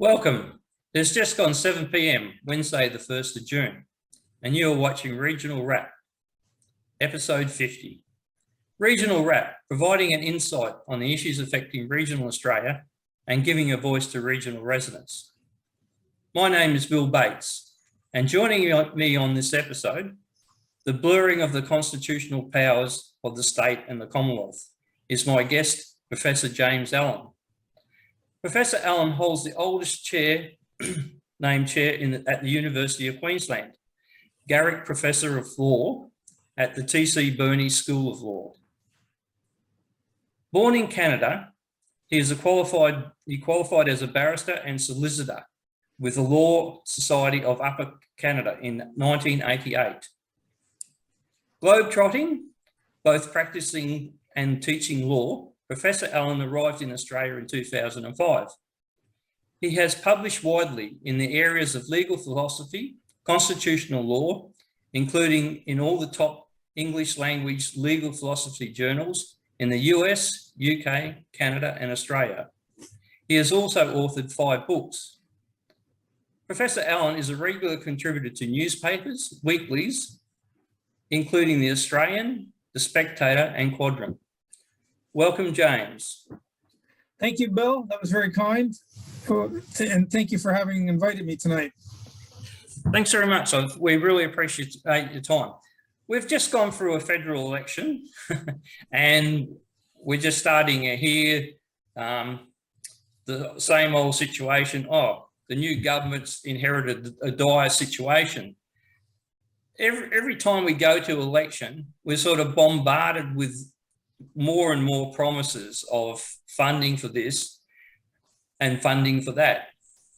Welcome. It's just gone 7 p.m, Wednesday, the 1st of June, and you are watching Regional Wrap, episode 50. Regional Wrap, providing an insight on the issues affecting regional Australia and giving a voice to regional residents. My name is Bill Bates, and joining me on this episode, the blurring of the constitutional powers of the state and the Commonwealth, is my guest, Professor James Allan. Professor Allan holds the oldest named chair at the University of Queensland, Garrick Professor of Law at the TC Burney School of Law. Born in Canada, he qualified as a barrister and solicitor with the Law Society of Upper Canada in 1988. Globetrotting, both practicing and teaching law, Professor Allan arrived in Australia in 2005. He has published widely in the areas of legal philosophy, constitutional law, including in all the top English language legal philosophy journals in the US, UK, Canada, and Australia. He has also authored 5 books. Professor Allan is a regular contributor to newspapers, weeklies, including The Australian, The Spectator, and Quadrant. Welcome, James. Thank you, Bill. That was very kind. And thank you for having invited me tonight. Thanks very much. We really appreciate your time. We've just gone through a federal election and we're just starting to hear the same old situation. Oh, the new government's inherited a dire situation. Every time we go to election, we're sort of bombarded with more and more promises of funding for this and funding for that.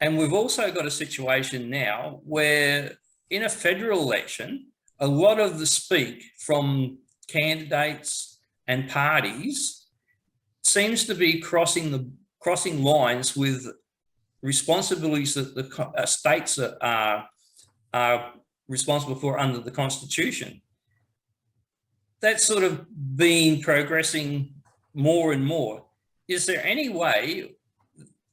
And we've also got a situation now where in a federal election, a lot of the speak from candidates and parties seems to be crossing lines with responsibilities that the states are responsible for under the Constitution. That's sort of been progressing more and more. Is there any way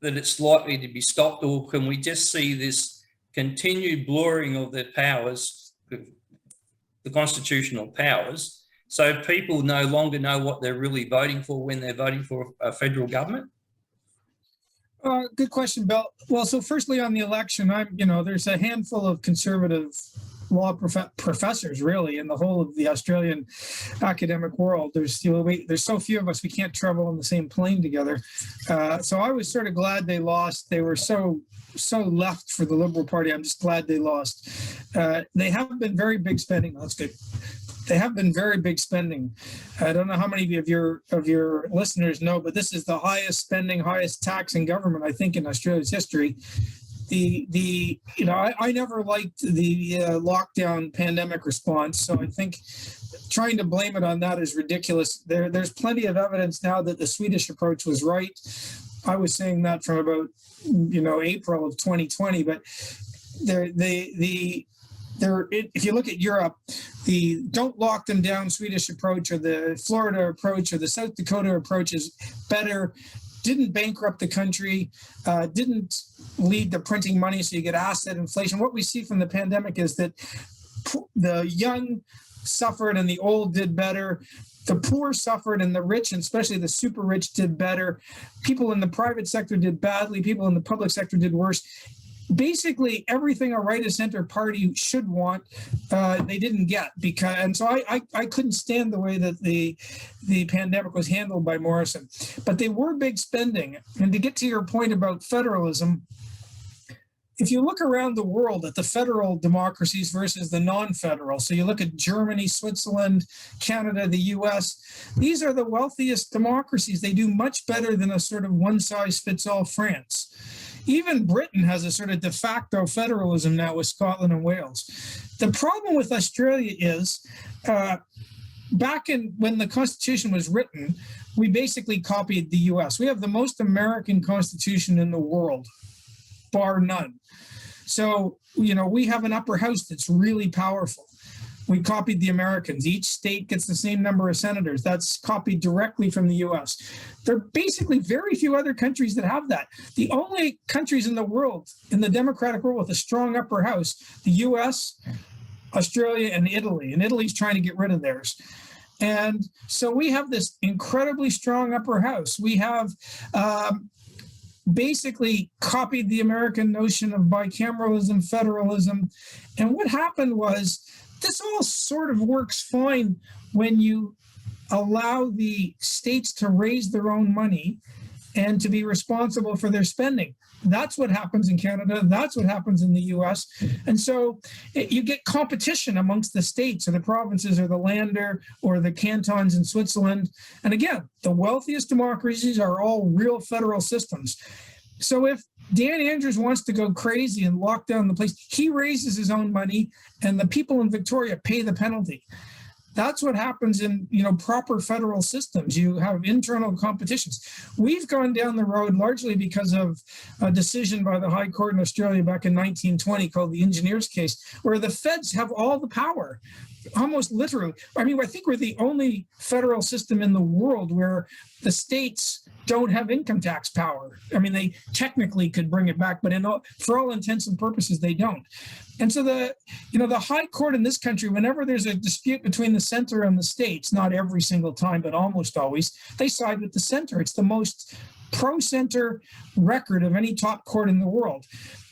that it's likely to be stopped, or can we just see this continued blurring of their powers, the constitutional powers, so people no longer know what they're really voting for when they're voting for a federal government? Good question, Bill. Well, so firstly on the election, there's a handful of conservative law professors really in the whole of the Australian academic world. There's so few of us, we can't travel on the same plane together. So I was sort of glad they lost. They were so left for the Liberal Party. I'm just glad they lost. They have been very big spending. That's good. They have been very big spending. I don't know how many of your listeners know, but this is the highest spending, highest tax in government, I think, in Australia's history. I never liked the lockdown pandemic response, so I think trying to blame it on that is ridiculous. There's plenty of evidence now that the Swedish approach was right. I was saying that from about April of 2020, but if you look at Europe, the don't lock them down Swedish approach or the Florida approach or the South Dakota approach is better. Didn't bankrupt the country, didn't lead to printing money so you get asset inflation. What we see from the pandemic is that the young suffered and the old did better. The poor suffered and the rich, and especially the super rich, did better. People in the private sector did badly. People in the public sector did worse. Basically, everything a right of center party should want, they didn't get, and so I couldn't stand the way that the pandemic was handled by Morrison. But they were big spending. And to get to your point about federalism, if you look around the world at the federal democracies versus the non-federal, so you look at Germany, Switzerland, Canada, the US, these are the wealthiest democracies. They do much better than a sort of one-size-fits-all France. Even Britain has a sort of de facto federalism now with Scotland and Wales. The problem with Australia is back when the Constitution was written, we basically copied the US. We have the most American Constitution in the world, bar none. So, we have an upper house that's really powerful. We copied the Americans. Each state gets the same number of senators. That's copied directly from the US. There are basically very few other countries that have that. The only countries in the world, in the democratic world, with a strong upper house, the US, Australia, and Italy. And Italy's trying to get rid of theirs. And so we have this incredibly strong upper house. We have basically copied the American notion of bicameralism, federalism. And what happened was, this all sort of works fine when you allow the states to raise their own money and to be responsible for their spending. That's what happens in Canada. That's what happens in the US. And so you get competition amongst the states or the provinces or the Länder or the cantons in Switzerland. And again, the wealthiest democracies are all real federal systems. So if Dan Andrews wants to go crazy and lock down the place, he raises his own money and the people in Victoria pay the penalty. That's what happens in, proper federal systems. You have internal competitions. We've gone down the road largely because of a decision by the High Court in Australia back in 1920 called the Engineers case, where the feds have all the power, almost literally. I think we're the only federal system in the world where the states don't have income tax power. They technically could bring it back, but for all intents and purposes, they don't. And so the High Court in this country, whenever there's a dispute between the center and the states, not every single time, but almost always, they side with the center. It's the most pro-center record of any top court in the world.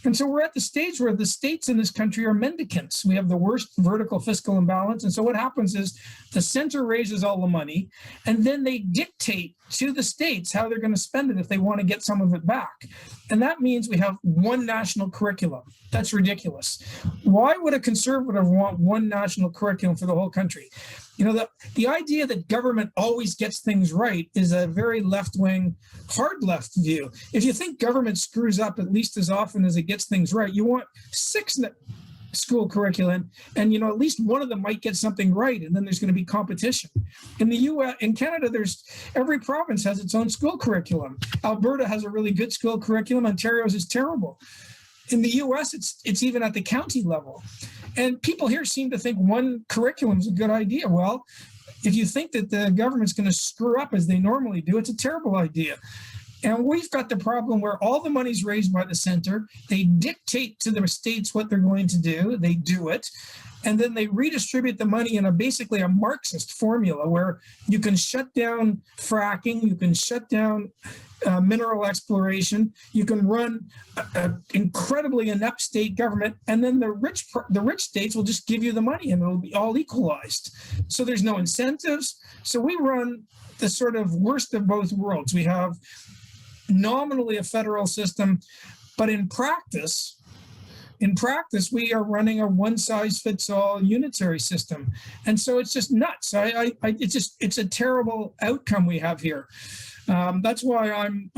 And so we're at the stage where the states in this country are mendicants. We have the worst vertical fiscal imbalance. And so what happens is the center raises all the money, and then they dictate to the states how they're going to spend it if they want to get some of it back. And that means we have one national curriculum. That's ridiculous. Why would a conservative want one national curriculum for the whole country? The idea that government always gets things right is a very left-wing, hard left view. If you think government screws up at least as often as it gets things right, you want 6 school curriculum, and at least one of them might get something right, and then there's going to be competition. In the US, in Canada, every province has its own school curriculum. Alberta has a really good school curriculum. Ontario's is terrible. In the US, it's even at the county level. And people here seem to think one curriculum is a good idea. Well, if you think that the government's going to screw up as they normally do, it's a terrible idea. And we've got the problem where all the money's raised by the center. They dictate to the states what they're going to do. They do it. And then they redistribute the money in basically a Marxist formula where you can shut down fracking, you can shut down mineral exploration, you can run an incredibly inept state government, and then the rich states will just give you the money and it'll be all equalized. So there's no incentives. So we run the sort of worst of both worlds. We have nominally a federal system, but in practice, we are running a one-size-fits-all unitary system, and so it's just nuts. It's a terrible outcome we have here. That's why I'm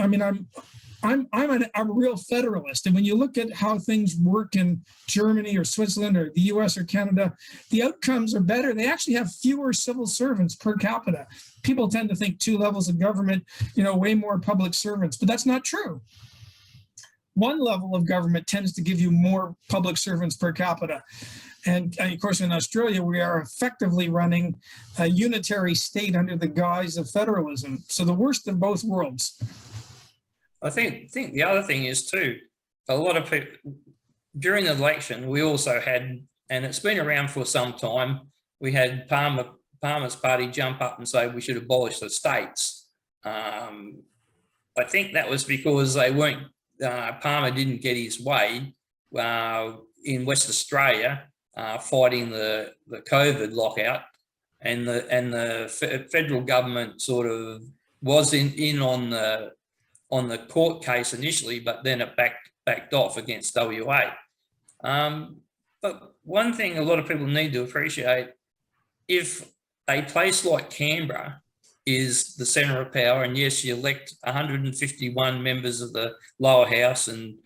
a real federalist. And when you look at how things work in Germany or Switzerland or the US or Canada, the outcomes are better. They actually have fewer civil servants per capita. People tend to think 2 levels of government, way more public servants, but that's not true. One level of government tends to give you more public servants per capita. And of course, in Australia, we are effectively running a unitary state under the guise of federalism. So the worst of both worlds. I think the other thing is too, a lot of people, during the election, we also had, and it's been around for some time, we had Palmer's party jump up and say we should abolish the states. I think that was because they weren't, Palmer didn't get his way in West Australia fighting the COVID lockout, and the federal government sort of was in on the court case initially, but then it backed off against WA. But one thing a lot of people need to appreciate, if a place like Canberra is the centre of power, and yes, you elect 151 members of the lower house and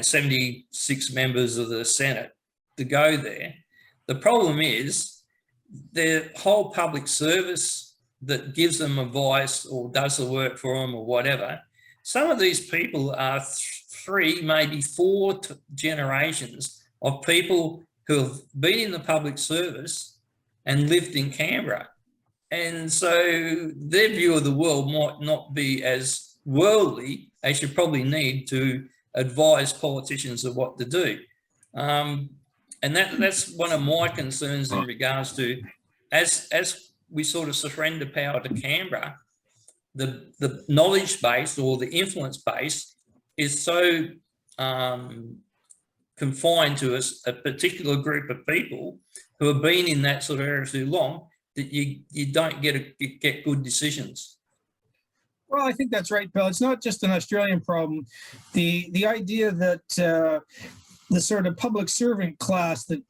76 members of the Senate to go there, the problem is the whole public service that gives them advice or does the work for them or whatever, some of these people are 3, maybe 4 generations of people who have been in the public service and lived in Canberra. And so their view of the world might not be as worldly as you probably need to advise politicians of what to do. And that's one of my concerns in regards to, as we sort of surrender power to Canberra, the knowledge base or the influence base is so confined to a particular group of people who have been in that sort of area too long that you don't get good decisions. Well, I think that's right, Bill. It's not just an Australian problem. The idea that the sort of public servant class that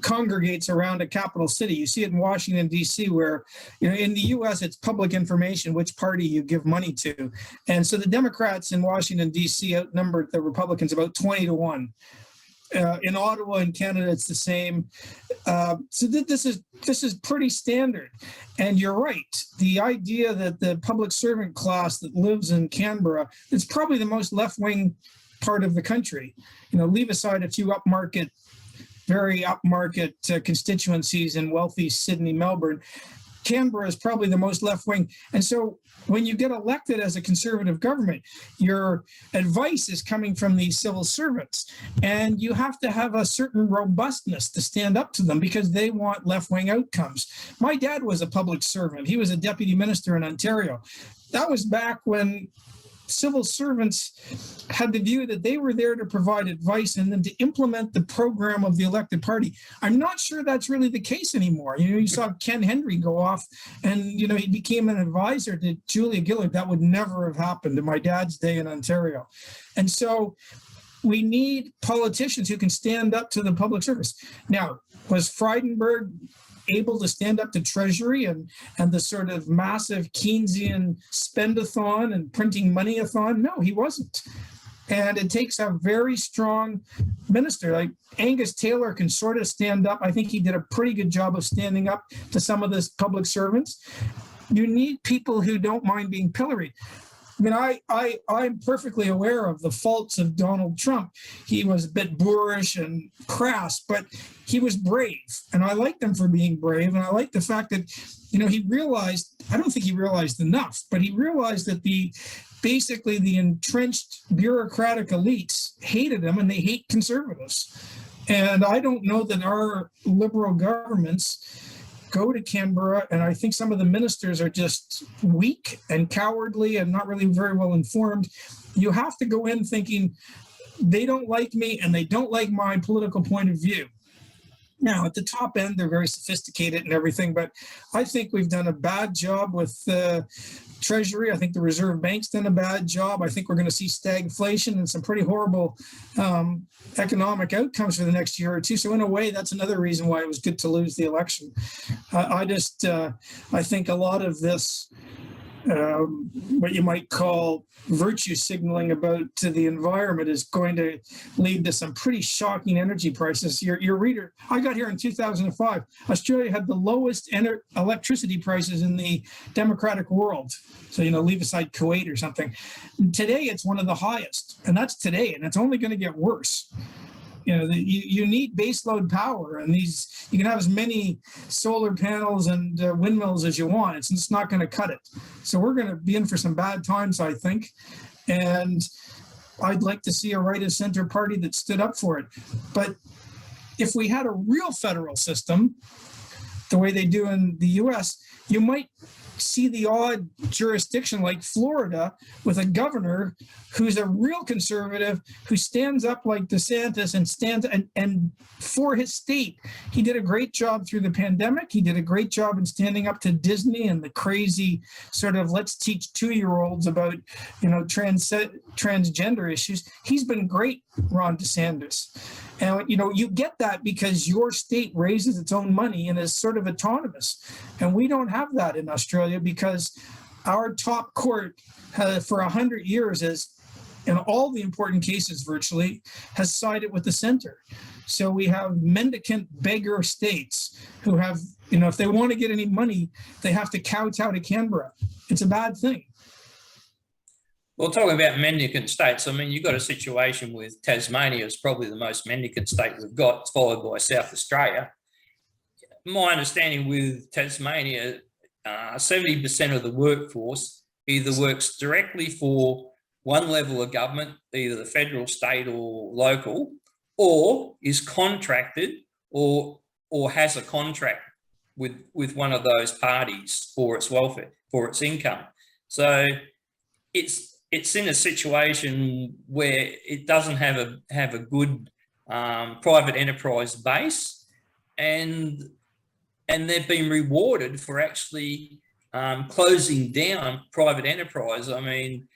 congregates around a capital city. You see it in Washington, D.C., where, in the U.S., it's public information which party you give money to. And so the Democrats in Washington, D.C. outnumbered the Republicans about 20-1. In Ottawa and Canada, it's the same. So this is pretty standard. And you're right. The idea that the public servant class that lives in Canberra is probably the most left-wing part of the country. Leave aside a few very upmarket constituencies in wealthy Sydney, Melbourne. Canberra is probably the most left-wing. And so when you get elected as a conservative government, your advice is coming from these civil servants. And you have to have a certain robustness to stand up to them because they want left-wing outcomes. My dad was a public servant. He was a deputy minister in Ontario. That was back when civil servants had the view that they were there to provide advice and then to implement the program of the elected party. I'm not sure that's really the case anymore. You saw Ken Henry go off and, he became an advisor to Julia Gillard. That would never have happened in my dad's day in Ontario. And so we need politicians who can stand up to the public service. Now, was Frydenberg able to stand up to Treasury and the sort of massive Keynesian spend-a-thon and printing money-a-thon? No, he wasn't. And it takes a very strong minister. Like Angus Taylor can sort of stand up. I think he did a pretty good job of standing up to some of the public servants. You need people who don't mind being pilloried. I'm perfectly aware of the faults of Donald Trump. He was a bit boorish and crass, but he was brave. And I liked him for being brave. And I like the fact that, he realized, I don't think he realized enough, but he realized that basically the entrenched bureaucratic elites hated him and they hate conservatives. And I don't know that our liberal governments go to Canberra, and I think some of the ministers are just weak and cowardly and not really very well informed. You have to go in thinking they don't like me and they don't like my political point of view. Now, at the top end, they're very sophisticated and everything, but I think we've done a bad job with Treasury. I think the Reserve Bank's done a bad job. I think we're going to see stagflation and some pretty horrible economic outcomes for the next year or two. So in a way, that's another reason why it was good to lose the election. I think a lot of this, what you might call virtue signaling about to the environment is going to lead to some pretty shocking energy prices. Your reader, I got here in 2005. Australia had the lowest electricity prices in the democratic world. So, leave aside Kuwait or something. Today, it's one of the highest, and that's today, and it's only going to get worse. You need baseload power, and you can have as many solar panels and windmills as you want. It's just not going to cut it. So we're going to be in for some bad times, I think. And I'd like to see a right of center party that stood up for it. But if we had a real federal system, the way they do in the US, you might see the odd jurisdiction like Florida with a governor who's a real conservative who stands up like DeSantis and stands and for his state. He did a great job through the pandemic. He did a great job in standing up to Disney and the crazy sort of let's teach 2-year-olds about transgender issues. He's been great, Ron DeSantis. And, you get that because your state raises its own money and is sort of autonomous. And we don't have that in Australia because our top court for 100 years has, in all the important cases virtually, has sided with the center. So we have mendicant beggar states who have, if they want to get any money, they have to kowtow to Canberra. It's a bad thing. Well, talking about mendicant states, you've got a situation with Tasmania is probably the most mendicant state we've got, followed by South Australia. my understanding with Tasmania, 70% of the workforce either works directly for one level of government, either the federal, state or local, or is contracted or has a contract with one of those parties for its welfare, for its income. So it's in a situation where it doesn't have a good private enterprise base, and they've been rewarded for actually closing down private enterprise. I mean,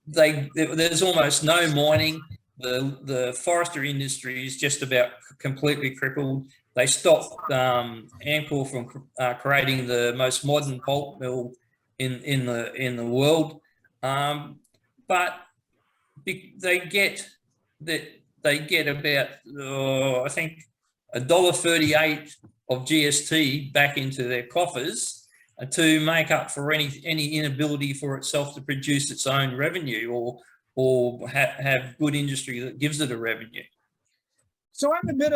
there's almost no mining. The forestry industry is just about completely crippled. They stopped Amcor from creating the most modern pulp mill in the world, but they get about I think $1.38 of GST back into their coffers to make up for any inability for itself to produce its own revenue or have good industry that gives it a revenue. So I'm a bit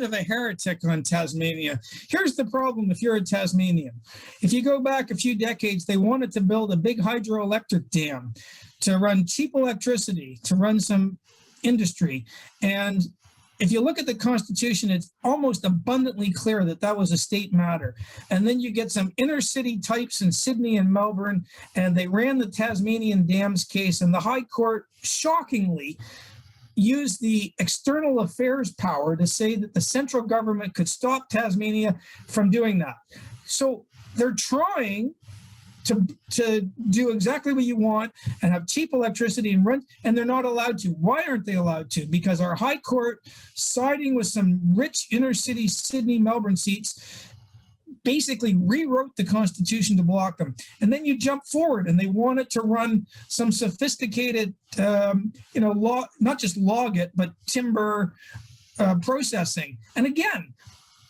of a heretic on Tasmania. Here's the problem if you're a Tasmanian. If you go back a few decades, they wanted to build a big hydroelectric dam to run cheap electricity, to run some industry. And if you look at the Constitution, it's almost abundantly clear that that was a state matter. And then you get some inner city types in Sydney and Melbourne, and they ran the Tasmanian dams case, and the High Court shockingly used the external affairs power to say that the central government could stop Tasmania from doing that. So they're trying to do exactly what you want and have cheap electricity and rent, and they're not allowed to. Why aren't they allowed to? Because our High Court, siding with some rich inner city Sydney, Melbourne seats, basically rewrote the Constitution to block them. And then you jump forward and they wanted to run some sophisticated, law, not just log it, but timber processing. And again,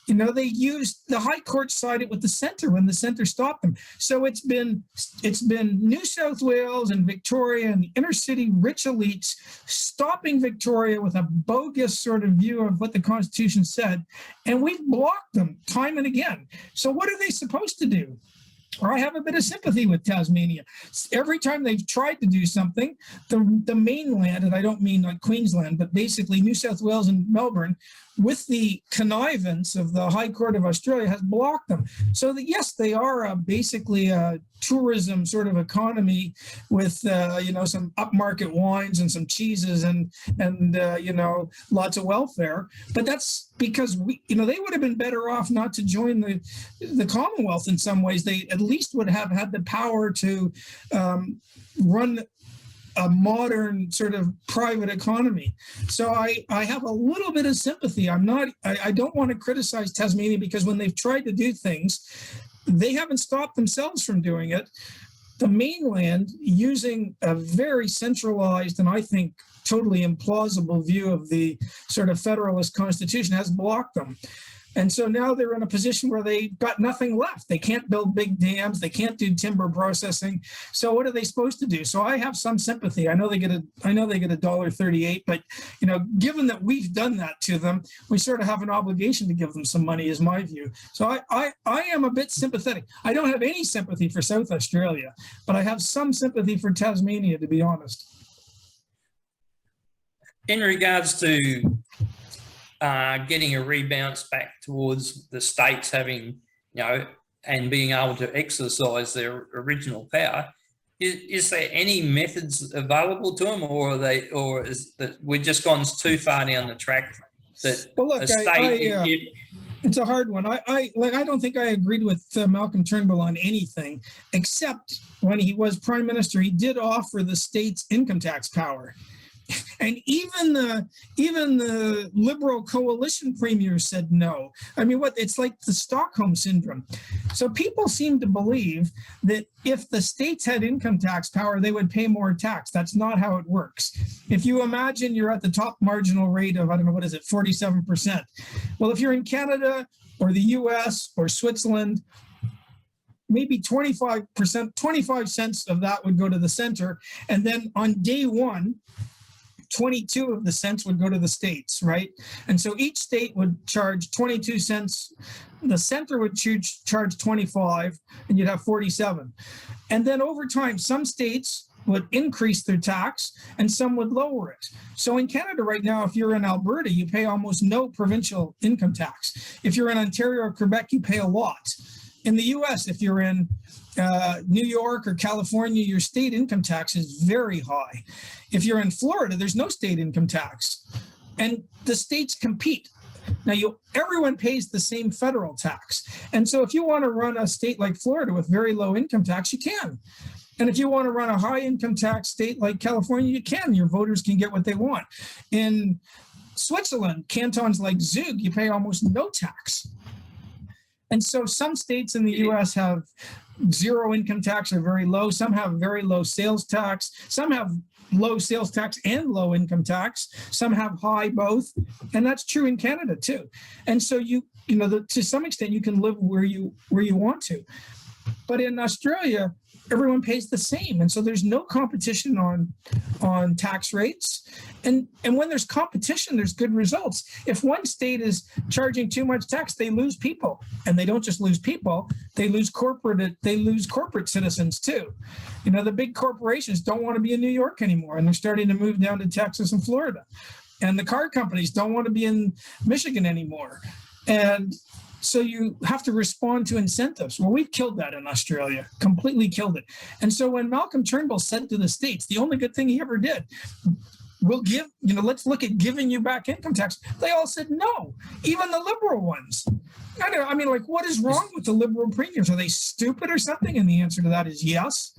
they used the High Court sided with the centre when the centre stopped them. So it's been New South Wales and Victoria and the inner city rich elites stopping Victoria with a bogus sort of view of what the Constitution said, and we've blocked them time and again. So what are they supposed to do? Or I have a bit of sympathy with Tasmania. Every time they've tried to do something, the mainland, and I don't mean like Queensland, but basically New South Wales and Melbourne, with the connivance of the High Court of Australia, has blocked them. So that yes, they are basically a tourism sort of economy with some upmarket wines and some cheeses and lots of welfare. But that's because they would have been better off not to join the Commonwealth in some ways. They at least would have had the power to run a modern sort of private economy. So I have a little bit of sympathy. I don't want to criticize Tasmania because when they've tried to do things, they haven't stopped themselves from doing it. The mainland, using a very centralized and I think totally implausible view of the sort of federalist constitution, has blocked them. And so now they're in a position where they got nothing left. They can't build big dams. They can't do timber processing. So what are they supposed to do? So I have some sympathy. I know they get $1.38, but given that we've done that to them, we sort of have an obligation to give them some money, is my view. So I am a bit sympathetic. I don't have any sympathy for South Australia, but I have some sympathy for Tasmania, to be honest. In regards to getting a rebounce back towards the states having, and being able to exercise their original power, is there any methods available to them, or is that we've just gone too far down the track that a state? It's a hard one. I don't think I agreed with Malcolm Turnbull on anything, except when he was prime minister, he did offer the states income tax power. And even the Liberal coalition premiers said no. I mean, it's like the Stockholm syndrome. So people seem to believe that if the states had income tax power, they would pay more tax. That's not how it works. If you imagine you're at the top marginal rate of, 47%. Well, if you're in Canada or the US or Switzerland, maybe 25%, 25 cents of that would go to the center. And then on day one, 22 of the cents would go to the states, right? And so each state would charge 22 cents. The center would charge 25, and you'd have 47. And then over time, some states would increase their tax and some would lower it. So in Canada right now, if you're in Alberta, you pay almost no provincial income tax. If you're in Ontario or Quebec, you pay a lot. In the US, if you're in New York or California, your state income tax is very high. If you're in Florida, there's no state income tax. And the states compete. Now, everyone pays the same federal tax. And so if you want to run a state like Florida with very low income tax, you can. And if you want to run a high income tax state like California, you can. Your voters can get what they want. In Switzerland, cantons like Zug, you pay almost no tax. And so some states in the US have zero income tax or very low. Some have very low sales tax. Some have low sales tax and low income tax. Some have high both. And that's true in Canada too. And so to some extent, you can live where you want to. But in Australia, everyone pays the same. And so there's no competition on tax rates. And when there's competition, there's good results. If one state is charging too much tax, they lose people. And they don't just lose people, they lose corporate citizens too. The big corporations don't want to be in New York anymore, and they're starting to move down to Texas and Florida. And the car companies don't want to be in Michigan anymore. And so you have to respond to incentives. Well, we've killed that in Australia, completely killed it. And so when Malcolm Turnbull said to the states, the only good thing he ever did, let's look at giving you back income tax. They all said no, even the liberal ones. What is wrong with the liberal premiums? Are they stupid or something? And the answer to that is yes.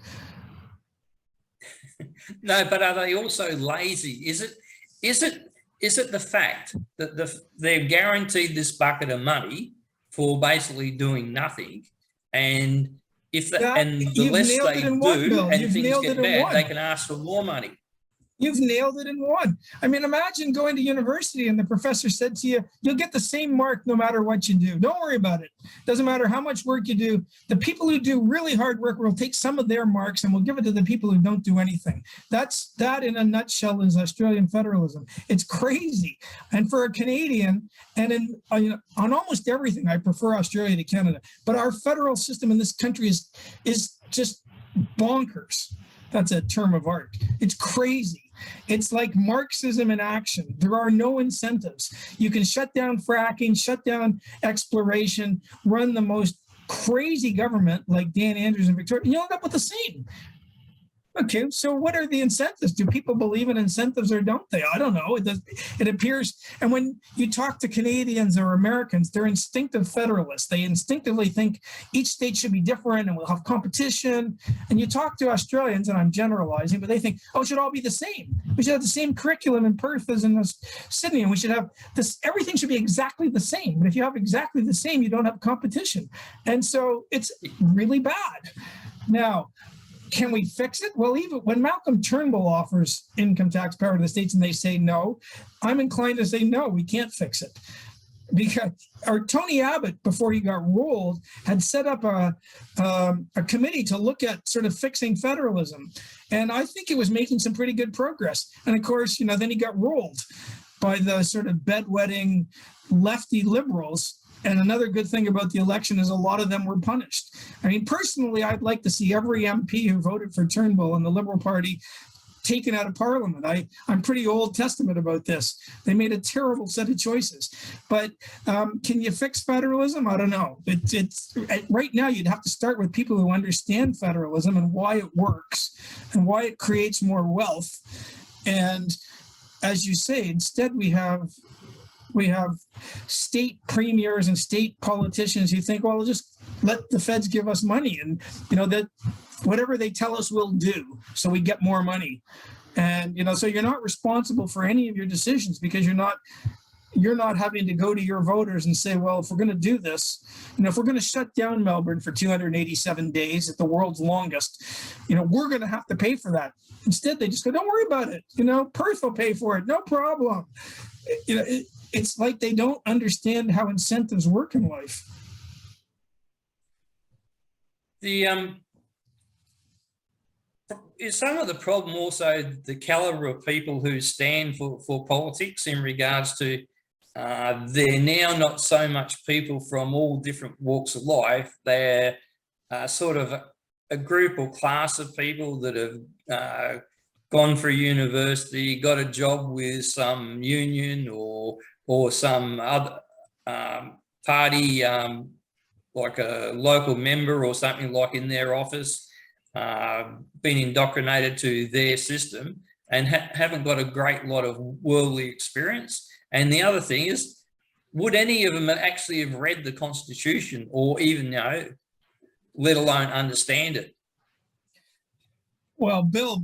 No, but are they also lazy? Is it the fact that they're guaranteed this bucket of money for basically doing nothing, and the less they do and things get bad, they can ask for more money? You've nailed it in one. Imagine going to university and the professor said to you, you'll get the same mark no matter what you do. Don't worry about it. Doesn't matter how much work you do. The people who do really hard work will take some of their marks and we'll give it to the people who don't do anything. That in a nutshell is Australian federalism. It's crazy. And for a Canadian, and on almost everything, I prefer Australia to Canada. But our federal system in this country is just bonkers. That's a term of art. It's crazy. It's like Marxism in action. There are no incentives. You can shut down fracking, shut down exploration, run the most crazy government like Dan Andrews in Victoria, and you'll end up with the same. Okay, so what are the incentives? Do people believe in incentives or don't they? I don't know. It appears, and when you talk to Canadians or Americans, they're instinctive federalists. They instinctively think each state should be different and we'll have competition. And you talk to Australians, and I'm generalizing, but they think, it should all be the same. We should have the same curriculum in Perth as in Sydney, and we should have this, everything should be exactly the same. But if you have exactly the same, you don't have competition. And so it's really bad. Now, can we fix it? Well, even when Malcolm Turnbull offers income tax power to the states and they say no, I'm inclined to say no, we can't fix it. Because Tony Abbott, before he got ruled, had set up a committee to look at sort of fixing federalism. And I think it was making some pretty good progress. And of course, then he got ruled by the sort of bedwetting lefty liberals. And another good thing about the election is a lot of them were punished. Personally, I'd like to see every MP who voted for Turnbull and the Liberal Party taken out of Parliament. I'm pretty Old Testament about this. They made a terrible set of choices. But can you fix federalism? I don't know. It's right now, you'd have to start with people who understand federalism and why it works and why it creates more wealth. And as you say, instead we have state premiers and state politicians who think, well, just let the feds give us money, and that whatever they tell us we'll do, so we get more money. And so you're not responsible for any of your decisions, because you're not having to go to your voters and say, well, if we're going to do this, if we're going to shut down Melbourne for 287 days at the world's longest, we're going to have to pay for that. Instead, they just go, don't worry about it. Perth will pay for it. No problem. It's like they don't understand how incentives work in life. is some of the problem also the calibre of people who stand for politics in regards to they're now not so much people from all different walks of life. They're sort of a group or class of people that have gone through university, got a job with some union or some other party, like a local member or something like in their office, been indoctrinated to their system and haven't got a great lot of worldly experience. And the other thing is, would any of them actually have read the Constitution or even know, let alone understand it? Well, Bill,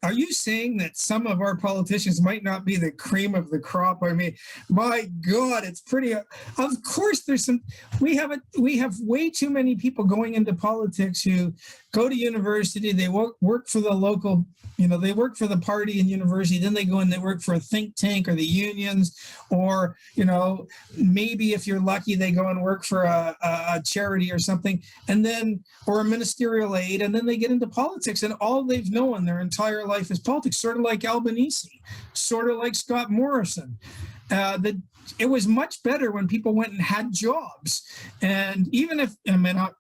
are you saying that some of our politicians might not be the cream of the crop? I mean, my God, it's pretty. Of course, there's some. We have way too many people going into politics who go to university. They work for the local. They work for the party in university. Then they go and they work for a think tank or the unions, or maybe if you're lucky, they go and work for a charity or something, and then or a ministerial aid, and then they get into politics, and all they've known their entire life is politics, sort of like Albanese, sort of like Scott Morrison. It was much better when people went and had jobs. And even if,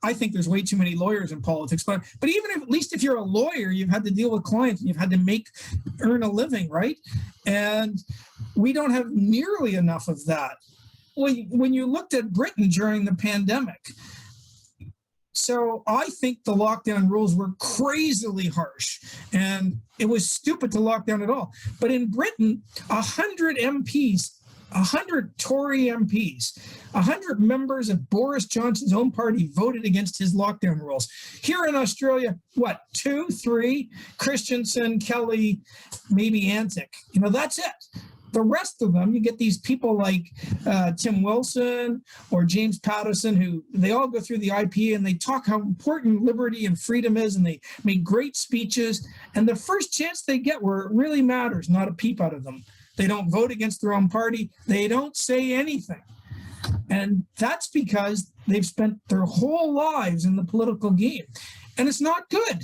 I think there's way too many lawyers in politics, but even if, at least if you're a lawyer, you've had to deal with clients and you've had to earn a living, right? And we don't have nearly enough of that. When you looked at Britain during the pandemic, so I think the lockdown rules were crazily harsh and it was stupid to lock down at all. But in Britain, 100 MPs, 100 Tory MPs, 100 members of Boris Johnson's own party voted against his lockdown rules. Here in Australia, 2, 3, Christensen, Kelly, maybe Antic. That's it. The rest of them, you get these people like Tim Wilson or James Patterson, who they all go through the IPA and they talk how important liberty and freedom is, and they make great speeches. And the first chance they get where it really matters, not a peep out of them. They don't vote against their own party. They don't say anything. And that's because they've spent their whole lives in the political game. And it's not good.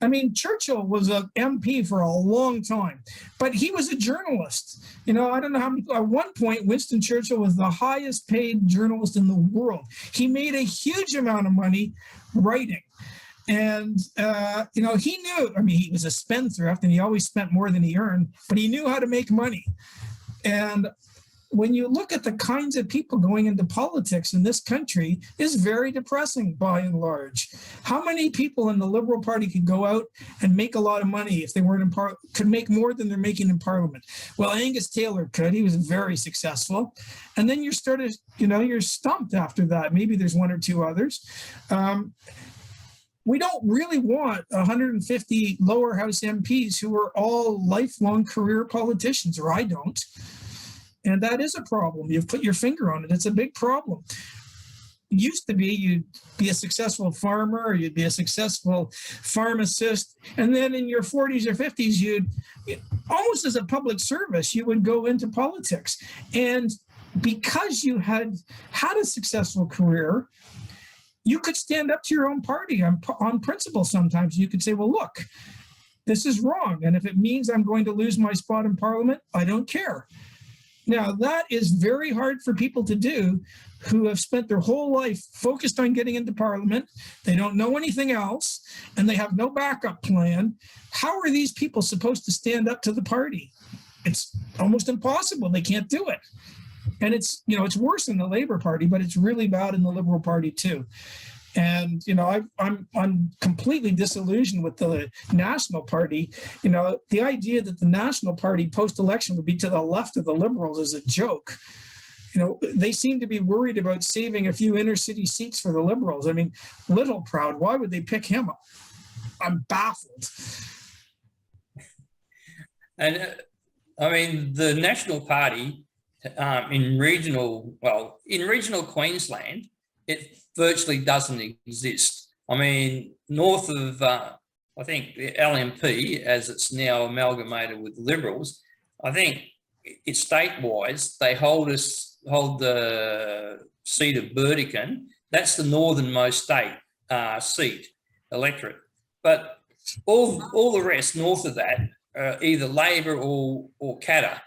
I mean, Churchill was an MP for a long time, but he was a journalist. I don't know how many, at one point, Winston Churchill was the highest paid journalist in the world. He made a huge amount of money writing. And, he knew, he was a spendthrift and he always spent more than he earned, but he knew how to make money. And when you look at the kinds of people going into politics in this country, is very depressing by and large. How many people in the Liberal Party could go out and make a lot of money if they weren't in could make more than they're making in Parliament? Well, Angus Taylor could. He was very successful. And then you're stumped after that. Maybe there's one or two others. We don't really want 150 lower house MPs who are all lifelong career politicians, or I don't. And that is a problem. You've put your finger on it. It's a big problem. It used to be you'd be a successful farmer or you'd be a successful pharmacist. And then in your 40s or 50s, you'd, almost as a public service, you would go into politics. And because you had a successful career, you could stand up to your own party on principle sometimes. You could say, well, look, this is wrong. And if it means I'm going to lose my spot in Parliament, I don't care. Now, that is very hard for people to do who have spent their whole life focused on getting into Parliament. They don't know anything else, and they have no backup plan. How are these people supposed to stand up to the party? It's almost impossible. They can't do it. And it's worse in the Labour Party, but it's really bad in the Liberal Party too. And, I'm completely disillusioned with the National Party. The idea that the National Party post-election would be to the left of the Liberals is a joke. They seem to be worried about saving a few inner city seats for the Liberals. Littleproud, why would they pick him up? I'm baffled. And, the National Party in regional Queensland, it virtually doesn't exist. North of, I think, the LNP, as it's now amalgamated with Liberals, I think it's state-wise, they hold the seat of Burdekin. That's the northernmost state seat electorate. But all the rest north of that are either Labor or Katter.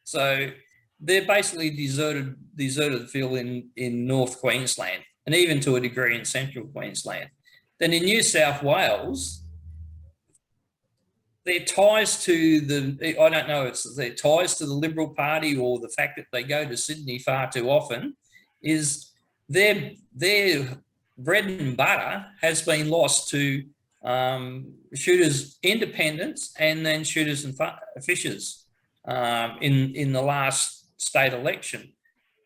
So they're basically deserted the field in North Queensland, and even to a degree in Central Queensland. Then in New South Wales, their ties to I don't know, it's their ties to the Liberal Party or the fact that they go to Sydney far too often, is their bread and butter has been lost to shooters independents and then shooters and fishers in the last state election.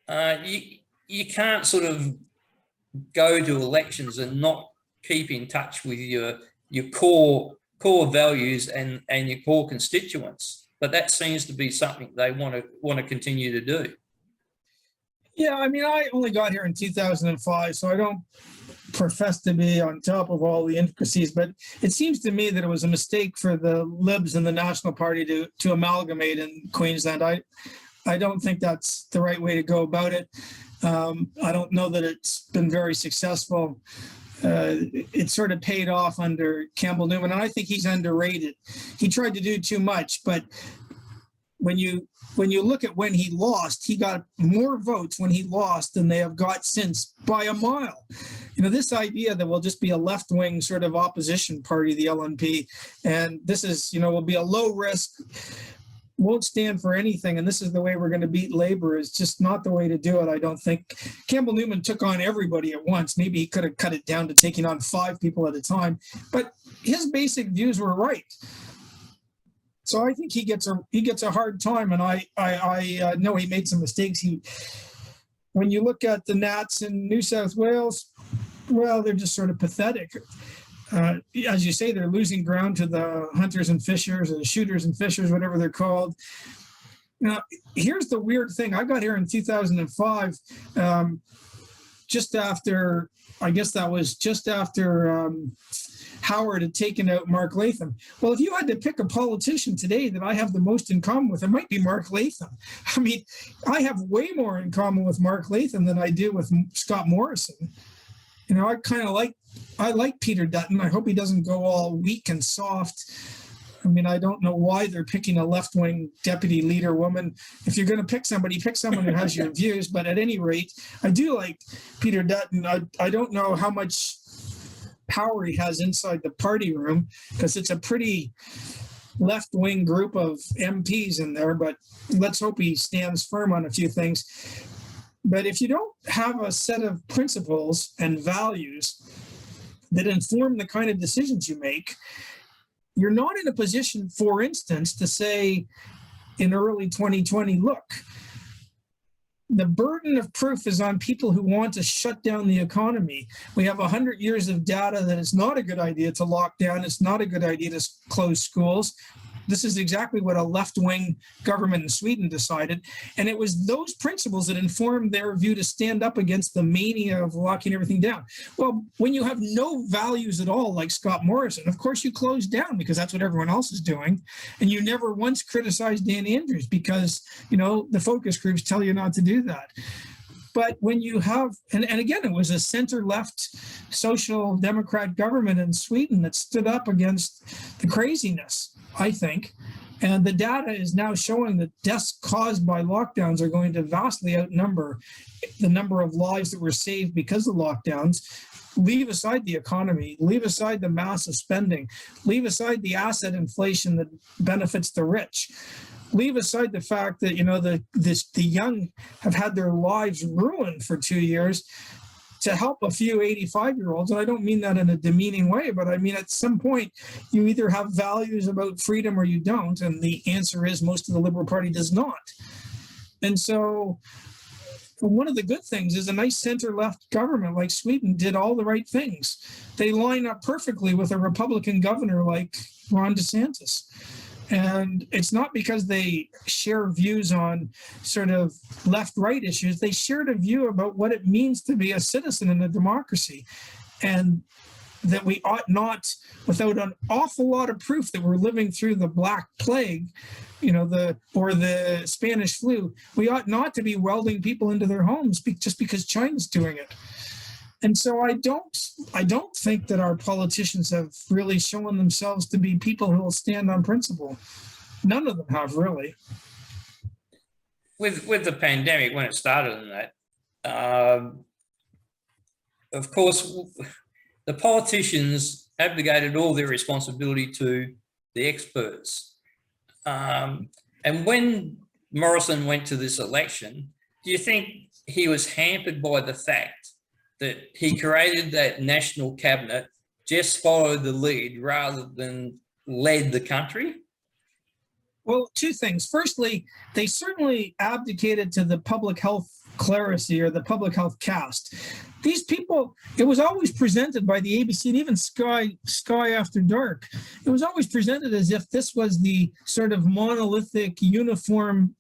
You can't sort of go to elections and not keep in touch with your core values and your core constituents, but that seems to be something they want to continue to do. Yeah, I mean, I only got here in 2005, so I don't profess to be on top of all the intricacies, but it seems to me that it was a mistake for the Libs and the National Party to amalgamate in Queensland. I don't think that's the right way to go about it. I don't know that it's been very successful. It sort of paid off under Campbell Newman, and I think he's underrated. He tried to do too much, but when you look at when he lost, he got more votes when he lost than they have got since by a mile. This idea that we'll just be a left-wing sort of opposition party, the LNP, and this is, will be a low risk, won't stand for anything, and this is the way we're going to beat Labor, is just not the way to do it, I don't think. Campbell Newman took on everybody at once. Maybe he could have cut it down to taking on 5 people at a time, but his basic views were right. So I think he gets a hard time, and I know he made some mistakes. When you look at the Nats in New South Wales, well, they're just sort of pathetic. As you say, they're losing ground to the hunters and fishers, or the shooters and fishers, whatever they're called. Now, here's the weird thing. I got here in 2005, just after, I guess that was just after Howard had taken out Mark Latham. Well, if you had to pick a politician today that I have the most in common with, it might be Mark Latham. I mean, I have way more in common with Mark Latham than I do with Scott Morrison. I like Peter Dutton. I hope he doesn't go all weak and soft. I mean, I don't know why they're picking a left-wing deputy leader woman. If you're going to pick somebody, pick someone who has your views. But at any rate, I do like Peter Dutton. I don't know how much power he has inside the party room, because it's a pretty left-wing group of MPs in there, but let's hope he stands firm on a few things. But if you don't have a set of principles and values that inform the kind of decisions you make, you're not in a position, for instance, to say in early 2020, look, the burden of proof is on people who want to shut down the economy. We have 100 years of data that it's not a good idea to lock down. It's not a good idea to close schools. This is exactly what a left-wing government in Sweden decided. And it was those principles that informed their view to stand up against the mania of locking everything down. Well, when you have no values at all, like Scott Morrison, of course you close down, because that's what everyone else is doing. And you never once criticized Dan Andrews because, the focus groups tell you not to do that. But when you have, and again, it was a center-left social democrat government in Sweden that stood up against the craziness, I think. And the data is now showing that deaths caused by lockdowns are going to vastly outnumber the number of lives that were saved because of lockdowns. Leave aside the economy, leave aside the massive spending, leave aside the asset inflation that benefits the rich. Leave aside the fact that, the young have had their lives ruined for 2 years to help a few 85-year-olds. And I don't mean that in a demeaning way, but I mean, at some point, you either have values about freedom or you don't. And the answer is most of the Liberal Party does not. And so one of the good things is a nice center-left government like Sweden did all the right things. They line up perfectly with a Republican governor like Ron DeSantis. And it's not because they share views on sort of left-right issues. They shared a view about what it means to be a citizen in a democracy, and that we ought not, without an awful lot of proof that we're living through the Black Plague, or the Spanish flu, we ought not to be welding people into their homes just because China's doing it. And so I don't think that our politicians have really shown themselves to be people who will stand on principle. None of them have, really. With the pandemic, when it started and that, of course, the politicians abdicated all their responsibility to the experts. And when Morrison went to this election, do you think he was hampered by the fact that he created that national cabinet, just followed the lead rather than led the country? Well, two things. Firstly, they certainly abdicated to the public health clerisy or the public health caste. These people, it was always presented by the ABC and even Sky After Dark. It was always presented as if this was the sort of monolithic, uniform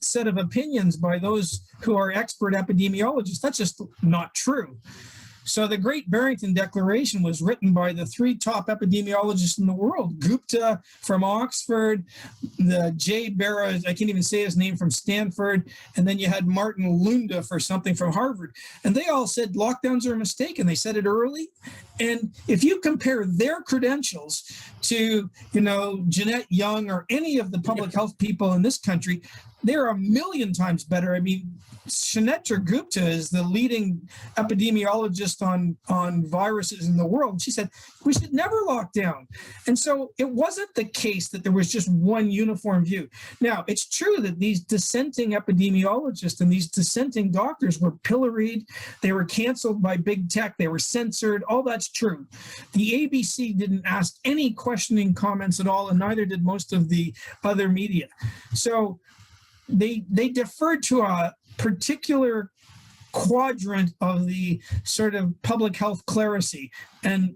set of opinions by those who are expert epidemiologists. That's just not true. So the Great Barrington Declaration was written by the three top epidemiologists in the world: Gupta from Oxford, the J. Barra, I can't even say his name, from Stanford, and then you had Martin Lunda for something from Harvard. And they all said lockdowns are a mistake, and they said it early. And if you compare their credentials to, Jeanette Young or any of the public health people in this country, they're a million times better. I mean, Sunetra Gupta is the leading epidemiologist on viruses in the world. She said, we should never lock down. And so it wasn't the case that there was just one uniform view. Now, it's true that these dissenting epidemiologists and these dissenting doctors were pilloried. They were canceled by big tech. They were censored. All that's true. The ABC didn't ask any questioning comments at all, and neither did most of the other media. So they deferred to a particular quadrant of the sort of public health clerisy, and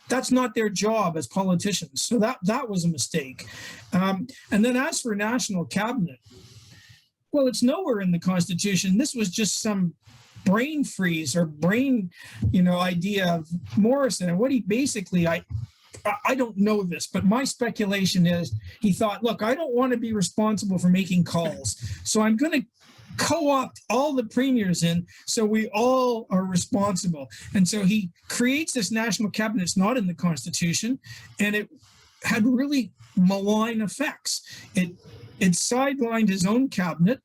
that's not their job as politicians. So that was a mistake. And then as for national cabinet, well, it's nowhere in the Constitution. This was just some brain freeze or brain idea of Morrison. And what he basically, I don't know this, but my speculation is he thought, look, I don't want to be responsible for making calls, so I'm going to co-opt all the premiers in so we all are responsible. And so he creates this national cabinet. It's not in the Constitution, and it had really malign effects. It sidelined his own cabinet.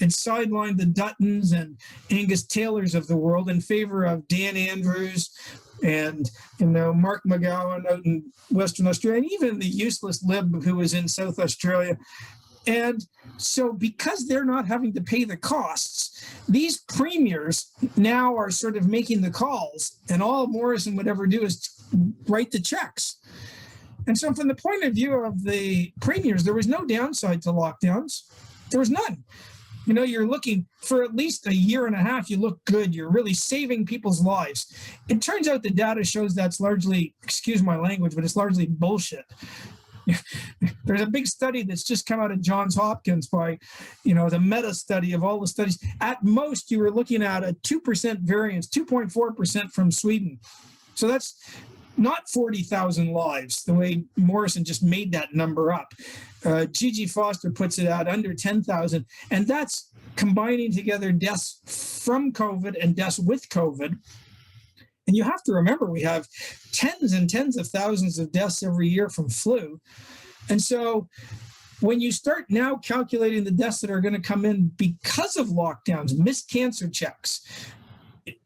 It sidelined the Duttons and Angus Taylors of the world in favor of Dan Andrews and Mark McGowan out in Western Australia, and even the useless Lib who was in South Australia. And so because they're not having to pay the costs, these premiers now are sort of making the calls, and all Morrison would ever do is write the checks. And so from the point of view of the premiers, there was no downside to lockdowns. There was none. You're looking for at least a year and a half, you look good. You're really saving people's lives. It turns out the data shows that's largely, excuse my language, but it's largely bullshit. There's a big study that's just come out of Johns Hopkins by, the meta study of all the studies. At most, you were looking at a 2% variance, 2.4% from Sweden. So that's not 40,000 lives, the way Morrison just made that number up. Gigi Foster puts it at under 10,000, and that's combining together deaths from COVID and deaths with COVID. And you have to remember, we have tens and tens of thousands of deaths every year from flu. And so when you start now calculating the deaths that are going to come in because of lockdowns, missed cancer checks,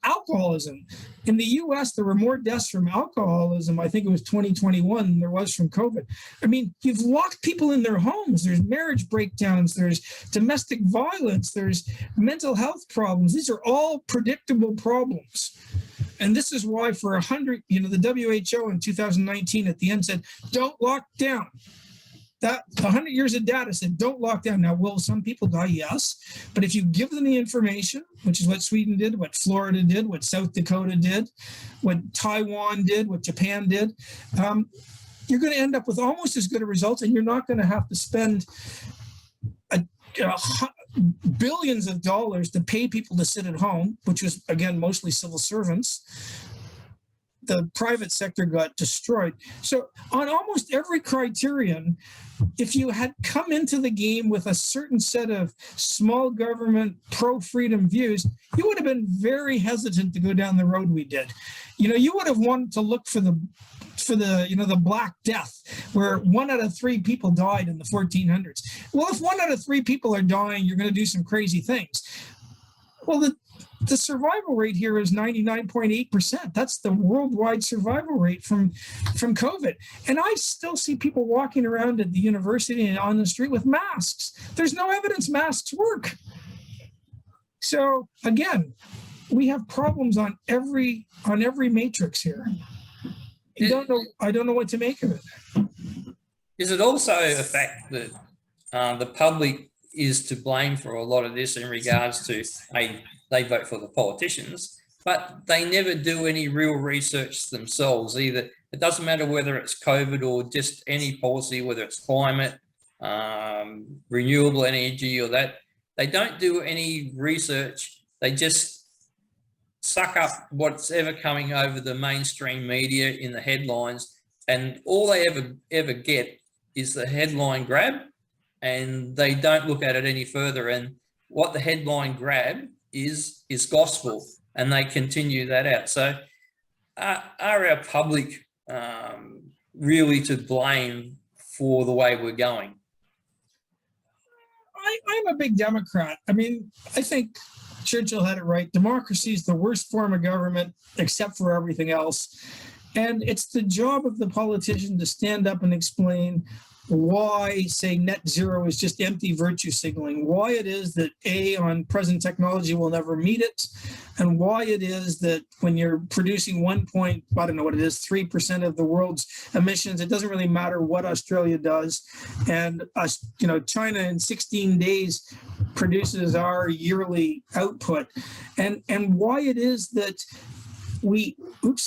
alcoholism. In the US, there were more deaths from alcoholism, I think it was 2021, than there was from COVID. I mean, you've locked people in their homes. There's marriage breakdowns. There's domestic violence. There's mental health problems. These are all predictable problems. And this is why for 100, the WHO in 2019 at the end said, don't lock down. That 100 years of data said, don't lock down. Now, will some people die? Yes. But if you give them the information, which is what Sweden did, what Florida did, what South Dakota did, what Taiwan did, what Japan did, you're going to end up with almost as good a results, and you're not going to have to spend billions of dollars to pay people to sit at home, which was, again, mostly civil servants. the private sector got destroyed. So on almost every criterion, if you had come into the game with a certain set of small government, pro-freedom views, you would have been very hesitant to go down the road we did. You would have wanted to look for the Black Death, where 1 out of 3 people died in the 1400s. Well, if 1 out of 3 people are dying, you're going to do some crazy things. Well, the survival rate here is 99.8%. That's the worldwide survival rate from COVID. And I still see people walking around at the university and on the street with masks. There's no evidence masks work. So again, we have problems on every matrix here. I don't know what to make of it. Is it also a fact that the public is to blame for a lot of this in regards to they vote for the politicians, but they never do any real research themselves either? It doesn't matter whether it's COVID or just any policy, whether it's climate, renewable energy or that. They don't do any research. They just suck up what's ever coming over the mainstream media in the headlines, and all they ever get is the headline grab, and they don't look at it any further. And what the headline grab is gospel, and they continue that out. So are our public really to blame for the way we're going? I'm a big Democrat. I mean, I think Churchill had it right. Democracy is the worst form of government except for everything else. And it's the job of the politician to stand up and explain why, say, net zero is just empty virtue signaling, why it is that on present technology will never meet it, and why it is that when you're producing 3% of the world's emissions, it doesn't really matter what Australia does. And China in 16 days produces our yearly output, and why it is that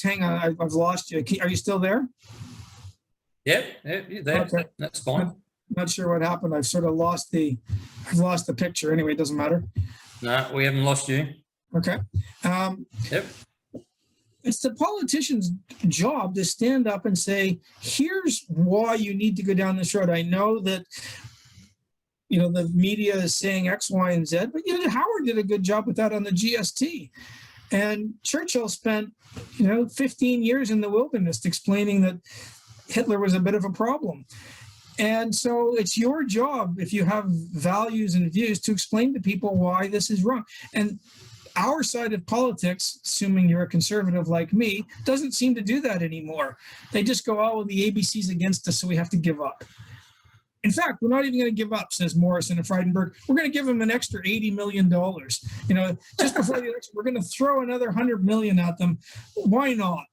hang on, I've lost you. Are you still there? Yeah, there. Okay. That's fine. I'm not sure what happened. I've sort of lost the picture. Anyway, it doesn't matter. No, we haven't lost you. Okay. Yep. It's the politician's job to stand up and say, here's why you need to go down this road. I know that the media is saying X, Y, and Z, but Howard did a good job with that on the GST. And Churchill spent 15 years in the wilderness explaining that Hitler was a bit of a problem. And so it's your job, if you have values and views, to explain to people why this is wrong. And our side of politics, assuming you're a conservative like me, doesn't seem to do that anymore. They just go, oh, the ABC's against us, so we have to give up. In fact, we're not even going to give up, says Morrison and Frydenberg. We're going to give them an extra $80 million. Just before the election, we're going to throw another $100 million at them. Why not?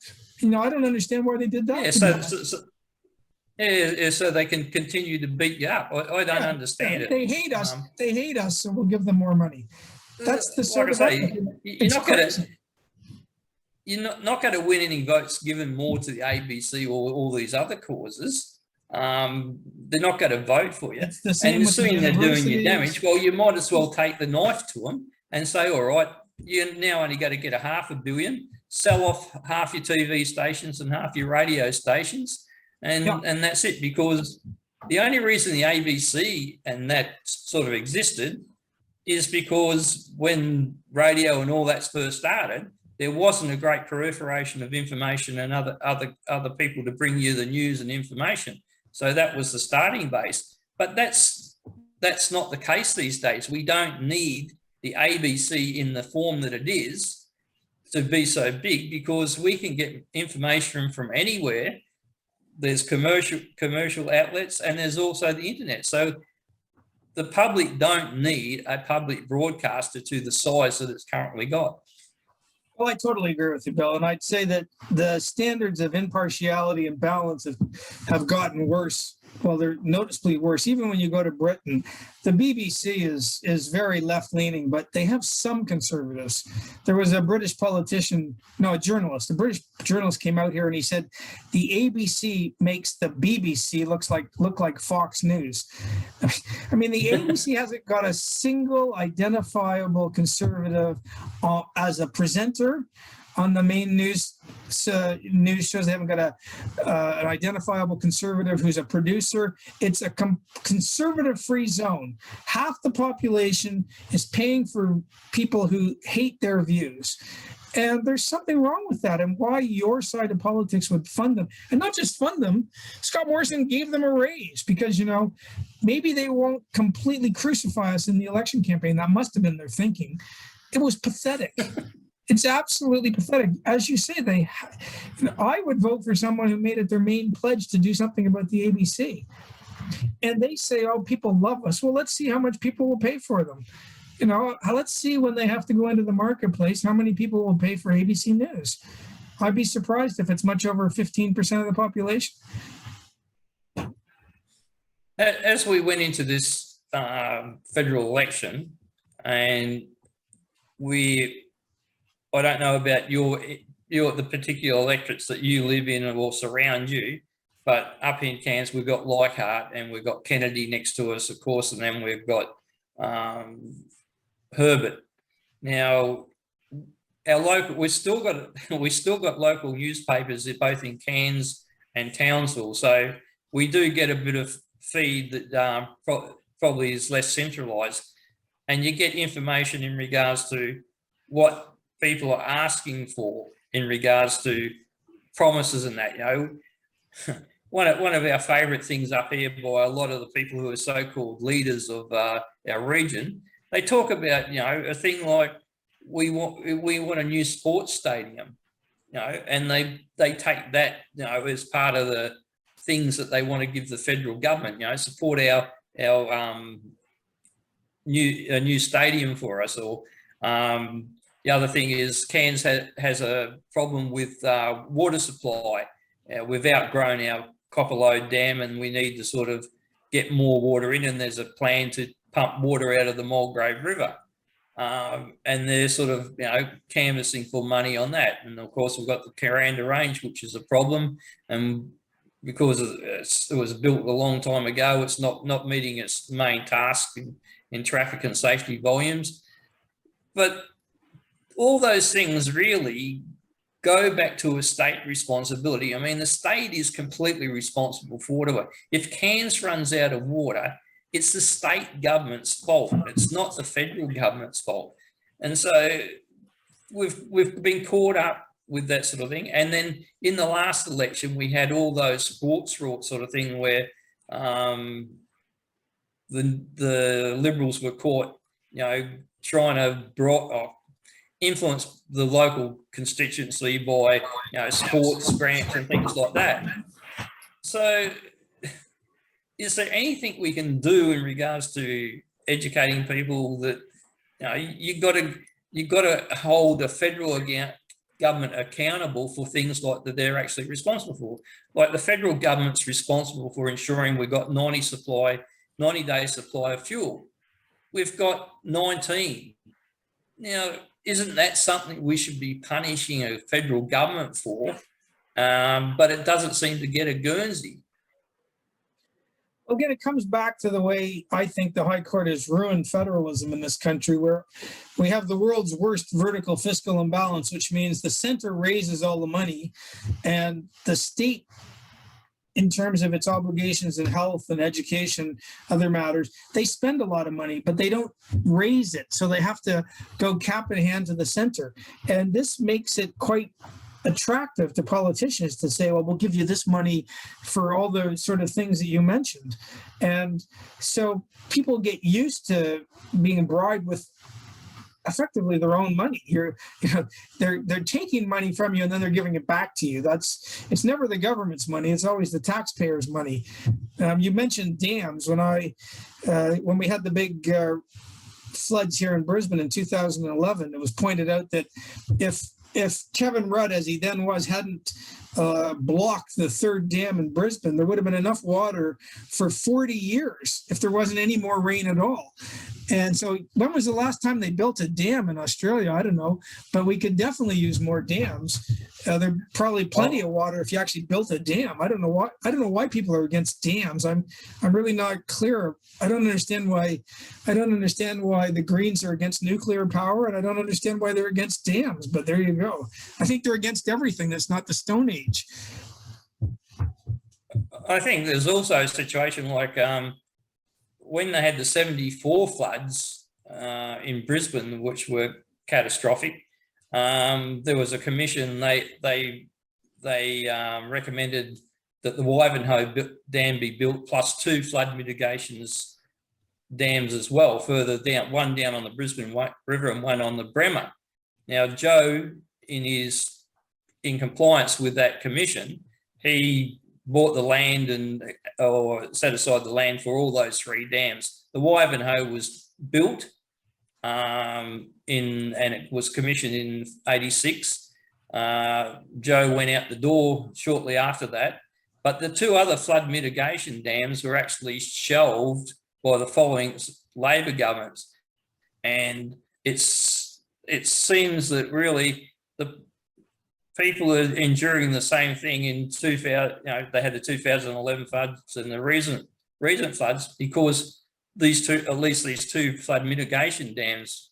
I don't understand why they did that. Yeah, so they can continue to beat you up. I don't understand it. They hate us. They hate us, so we'll give them more money. That's the sort of you're not going to win any votes given more to the ABC or all these other causes. They're not going to vote for you. And assuming they're doing you damage, well, you might as well take the knife to them and say, all right, you're now only going to get $500 million, sell off half your TV stations and half your radio stations, and that's it. Because the only reason the ABC and that sort of existed is because when radio and all that first started, there wasn't a great proliferation of information and other people to bring you the news and information. So that was the starting base. But that's not the case these days. We don't need the ABC in the form that it is to be so big, because we can get information from anywhere. There's commercial outlets, and there's also the internet. So the public don't need a public broadcaster to the size that it's currently got. Well, I totally agree with you, Bill. And I'd say that the standards of impartiality and balance have gotten worse. Well, they're noticeably worse. Even when you go to Britain, the BBC is very left-leaning, but they have some conservatives. There was a British journalist. A British journalist came out here and he said, the ABC makes the BBC look like Fox News. I mean, the ABC hasn't got a single identifiable conservative as a presenter on the main news shows. They haven't got an identifiable conservative who's a producer. It's a conservative-free zone. Half the population is paying for people who hate their views. And there's something wrong with that, and why your side of politics would fund them. And not just fund them, Scott Morrison gave them a raise because, maybe they won't completely crucify us in the election campaign. That must have been their thinking. It was pathetic. It's absolutely pathetic. As you say, I would vote for someone who made it their main pledge to do something about the ABC. And they say, oh, people love us. Well, let's see how much people will pay for them. Let's see when they have to go into the marketplace, how many people will pay for ABC News. I'd be surprised if it's much over 15% of the population. As we went into this federal election, and I don't know about the particular electorates that you live in or surround you, but up in Cairns, we've got Leichhardt and we've got Kennedy next to us, of course, and then we've got Herbert. Now, we've still got local newspapers both in Cairns and Townsville, so we do get a bit of feed that probably is less centralised, and you get information in regards to what people are asking for in regards to promises and that. One of our favourite things up here by a lot of the people who are so-called leaders of our region, they talk about a thing like we want a new sports stadium, and they take that as part of the things that they want to give the federal government, support our new stadium for us. Or the other thing is Cairns has a problem with water supply. We've outgrown our Copperload Dam and we need to sort of get more water in, and there's a plan to pump water out of the Mulgrave River. And they're sort of, canvassing for money on that. And of course, we've got the Kuranda Range, which is a problem. And because it was built a long time ago, it's not meeting its main task in traffic and safety volumes. But all those things really go back to a state responsibility. I mean, the state is completely responsible for water. If Cairns runs out of water, it's the state government's fault. It's not the federal government's fault. And so we've been caught up with that sort of thing. And then in the last election, we had all those sports rorts sort of thing where the Liberals were caught, trying to influence the local constituency by, sports grants and things like that. So is there anything we can do in regards to educating people that, you've got to hold the federal government accountable for things like that they're actually responsible for? Like the federal government's responsible for ensuring we've got 90-day supply of fuel. We've got 19. Now, isn't that something we should be punishing a federal government for? But it doesn't seem to get a Guernsey. Again, it comes back to the way I think the High Court has ruined federalism in this country, where we have the world's worst vertical fiscal imbalance, which means the center raises all the money and the state, in terms of its obligations in health and education, other matters, they spend a lot of money, but they don't raise it. So they have to go cap in hand to the center. And this makes it quite attractive to politicians to say, well, we'll give you this money for all the sort of things that you mentioned. And so people get used to being bribed with effectively their own money. They're taking money from you and then they're giving it back to you. It's never the government's money. It's always the taxpayers' money. You mentioned dams. When we had the big floods here in Brisbane in 2011, it was pointed out that if Kevin Rudd, as he then was, hadn't blocked the third dam in Brisbane, there would have been enough water for 40 years if there wasn't any more rain at all. And so when was the last time they built a dam in Australia? I don't know, but we could definitely use more dams. There's probably plenty of water if you actually built a dam. I don't know why people are against dams. I'm really not clear. I don't understand why the Greens are against nuclear power, and I don't understand why they're against dams, but there you go. I think they're against everything that's not the Stone Age. I think there's also a situation like when they had the 74 floods in Brisbane, which were catastrophic. There was a commission. They recommended that the Wivenhoe Dam be built, plus 2 flood mitigations dams as well, further down, one down on the Brisbane River and one on the Bremer. Now, Joe, in compliance with that commission, he bought the land or set aside the land for all those 3 dams. The Wivenhoe was built and it was commissioned in 86. Joe went out the door shortly after that, but the 2 other flood mitigation dams were actually shelved by the following Labor governments. And it seems that really the people are enduring the same thing in 2000. They had the 2011 floods and the recent floods because at least these 2 flood mitigation dams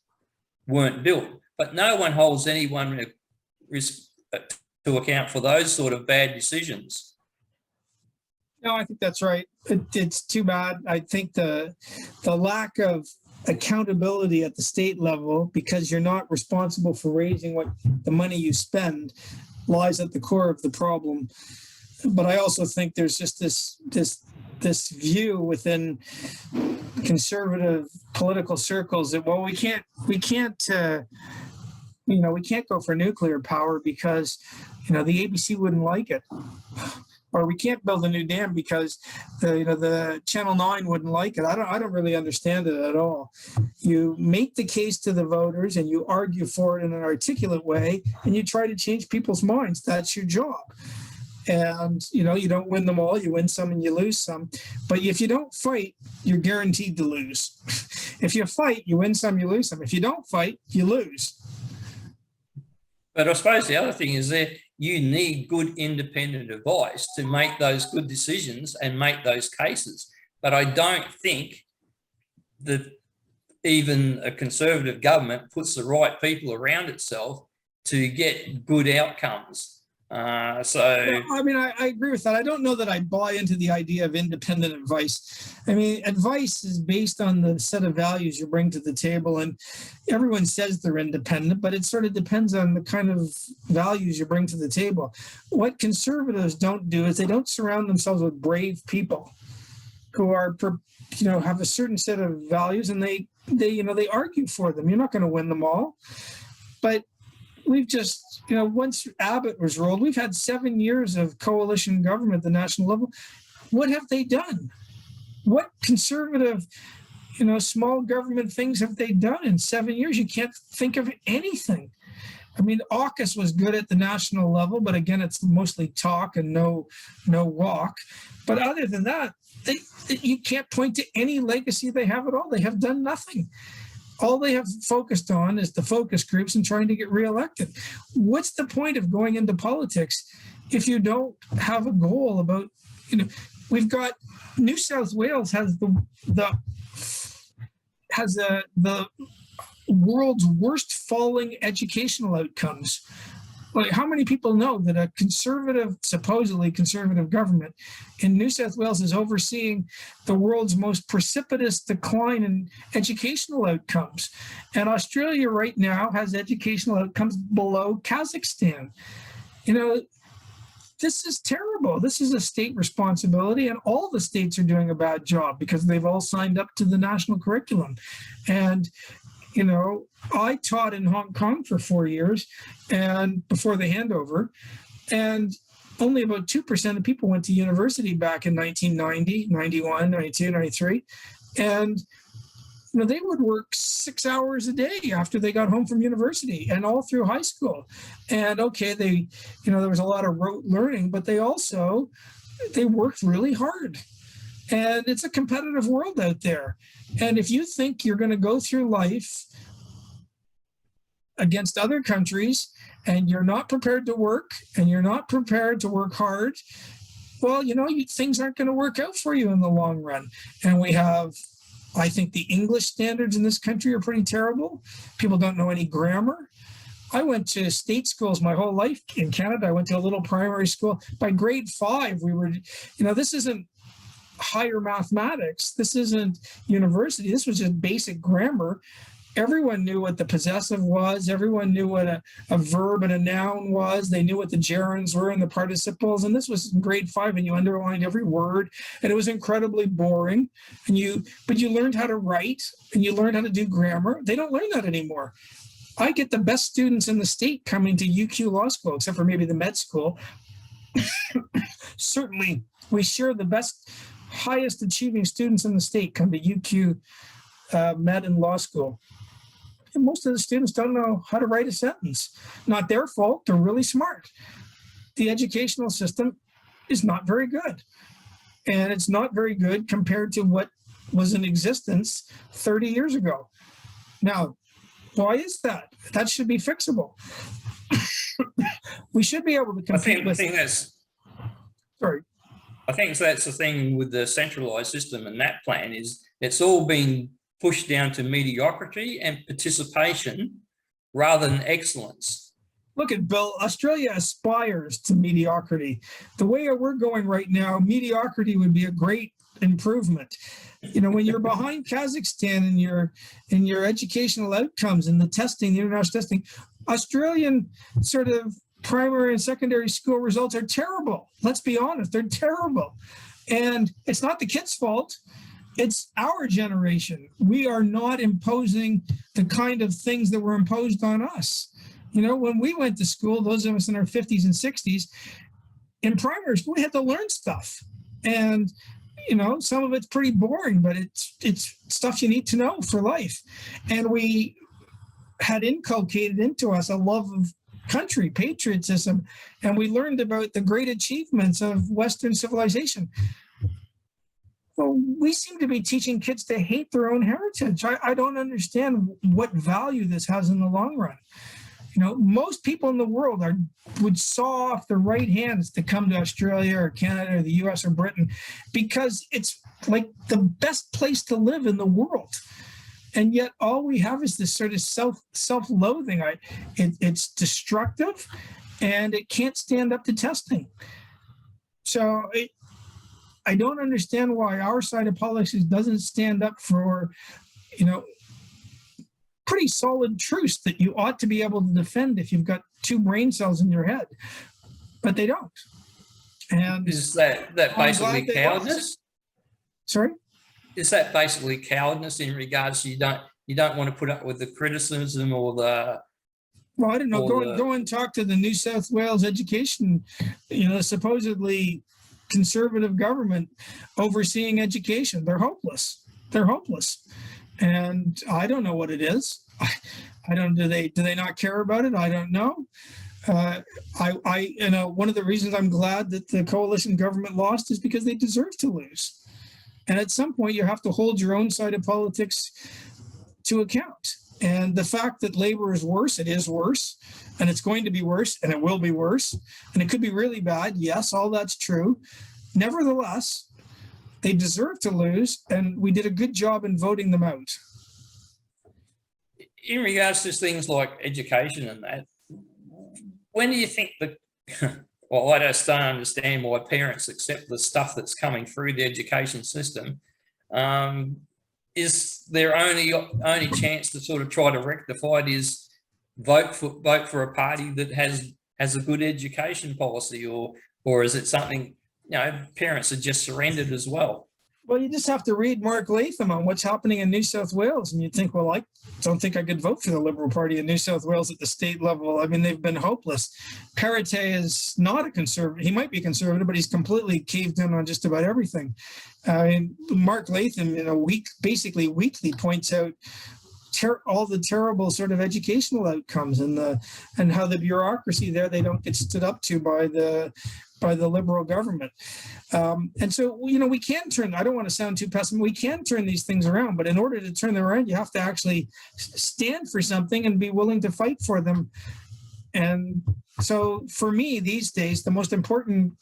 weren't built. But no one holds anyone to account for those sort of bad decisions. No, I think that's right. It's too bad. I think the lack of accountability at the state level, because you're not responsible for raising what the money you spend, lies at the core of the problem. But I also think there's just this view within conservative political circles that, well, we can't go for nuclear power because the ABC wouldn't like it. Or we can't build a new dam because the Channel 9 wouldn't like it. I don't really understand it at all. You make the case to the voters and you argue for it in an articulate way, and you try to change people's minds. That's your job. And you don't win them all. You win some and you lose some. But if you don't fight, you're guaranteed to lose. If you fight, you win some, you lose some. If you don't fight, you lose. But I suppose the other thing is that you need good independent advice to make those good decisions and make those cases. But I don't think that even a conservative government puts the right people around itself to get good outcomes. I agree with that. I don't know that I buy into the idea of independent advice. I mean, advice is based on the set of values you bring to the table, and everyone says they're independent, but it sort of depends on the kind of values you bring to the table. What conservatives don't do is they don't surround themselves with brave people who are, have a certain set of values, and they argue for them. You're not going to win them all, but we've just, once Abbott was rolled, we've had 7 years of coalition government at the national level. What have they done? What conservative, small government things have they done in 7 years? You can't think of anything. I mean, AUKUS was good at the national level, but again, it's mostly talk and no walk. But other than that, you can't point to any legacy they have at all. They have done nothing. All they have focused on is the focus groups and trying to get reelected. What's the point of going into politics if you don't have a goal about, we've got New South Wales has the world's worst falling educational outcomes. Like, how many people know that a supposedly conservative government in New South Wales is overseeing the world's most precipitous decline in educational outcomes? And Australia right now has educational outcomes below Kazakhstan. This is terrible. This is a state responsibility, and all the states are doing a bad job because they've all signed up to the national curriculum. And I taught in Hong Kong for 4 years and before the handover, and only about 2% of people went to university back in 1990, 91, 92, 93. And they would work 6 hours a day after they got home from university and all through high school. And okay, there was a lot of rote learning, but they worked really hard. And it's a competitive world out there. And if you think you're going to go through life against other countries and you're not prepared to work and you're not prepared to work hard, well, things aren't going to work out for you in the long run. And I think the English standards in this country are pretty terrible. People don't know any grammar. I went to state schools my whole life in Canada. I went to a little primary school. By grade 5, we were, this isn't higher mathematics. This isn't university. This was just basic grammar. Everyone knew what the possessive was. Everyone knew what a verb and a noun was. They knew what the gerunds were and the participles. And this was in grade 5, and you underlined every word. And it was incredibly boring. But you learned how to write and you learned how to do grammar. They don't learn that anymore. I get the best students in the state coming to UQ Law School, except for maybe the med school. Certainly, we share the best, highest achieving students in the state come to UQ Med and Law School. And most of the students don't know how to write a sentence. Not their fault. They're really smart. The educational system is not very good. And it's not very good compared to what was in existence 30 years ago. Now, why is that? That should be fixable. We should be able to compete with... Sorry. I think that's the thing with the centralised system and that plan is it's all been pushed down to mediocrity and participation rather than excellence. Look at Bill. Australia aspires to mediocrity. The way we're going right now, mediocrity would be a great improvement. When you're behind Kazakhstan in your educational outcomes and the testing, the international testing, Australian sort of primary and secondary school results are terrible. Let's be honest, they're terrible. And it's not the kids' fault. It's our generation. We are not imposing the kind of things that were imposed on us. When we went to school, those of us in our 50s and 60s, in primary school, we had to learn stuff. And, some of it's pretty boring, but it's stuff you need to know for life. And we had inculcated into us a love of country, patriotism, and we learned about the great achievements of Western civilization. Well, we seem to be teaching kids to hate their own heritage. I don't understand what value this has in the long run. Most people in the world would saw off their right hands to come to Australia or Canada or the US or Britain because it's like the best place to live in the world. And yet all we have is this sort of self-loathing. It's destructive and it can't stand up to testing. So I don't understand why our side of politics doesn't stand up for, pretty solid truths that you ought to be able to defend if you've got 2 brain cells in your head, but they don't. And is that basically cowardice? Sorry? Is that basically cowardice in regards to you don't want to put up with the criticism or the... Well, I don't know. Go and talk to the New South Wales education, supposedly conservative government overseeing education. They're hopeless. And I don't know what it is. I don't. Do they not care about it? I don't know. One of the reasons I'm glad that the coalition government lost is because they deserve to lose. And at some point, you have to hold your own side of politics to account. And the fact that Labor is worse, it is worse, and it's going to be worse, and it will be worse, and it could be really bad. Yes, all that's true. Nevertheless, they deserve to lose, and we did a good job in voting them out. In regards to things like education and that, when do you think that, well, I just don't understand why parents accept the stuff that's coming through the education system. Is their only chance to sort of try to rectify it is vote for a party that has a good education policy, or is it something, parents are just surrendered as well? Well, you just have to read Mark Latham on what's happening in New South Wales, and you think, well, I don't think I could vote for the Liberal Party in New South Wales at the state level. I mean, they've been hopeless. Perrottet is not a conservative. He might be conservative, but he's completely caved in on just about everything. Mark Latham, basically weekly points out all the terrible sort of educational outcomes and how the bureaucracy there, they don't get stood up to by by the Liberal government. And so, we can turn, I don't want to sound too pessimistic, we can turn these things around, but in order to turn them around, you have to actually stand for something and be willing to fight for them. And so for me these days, the most important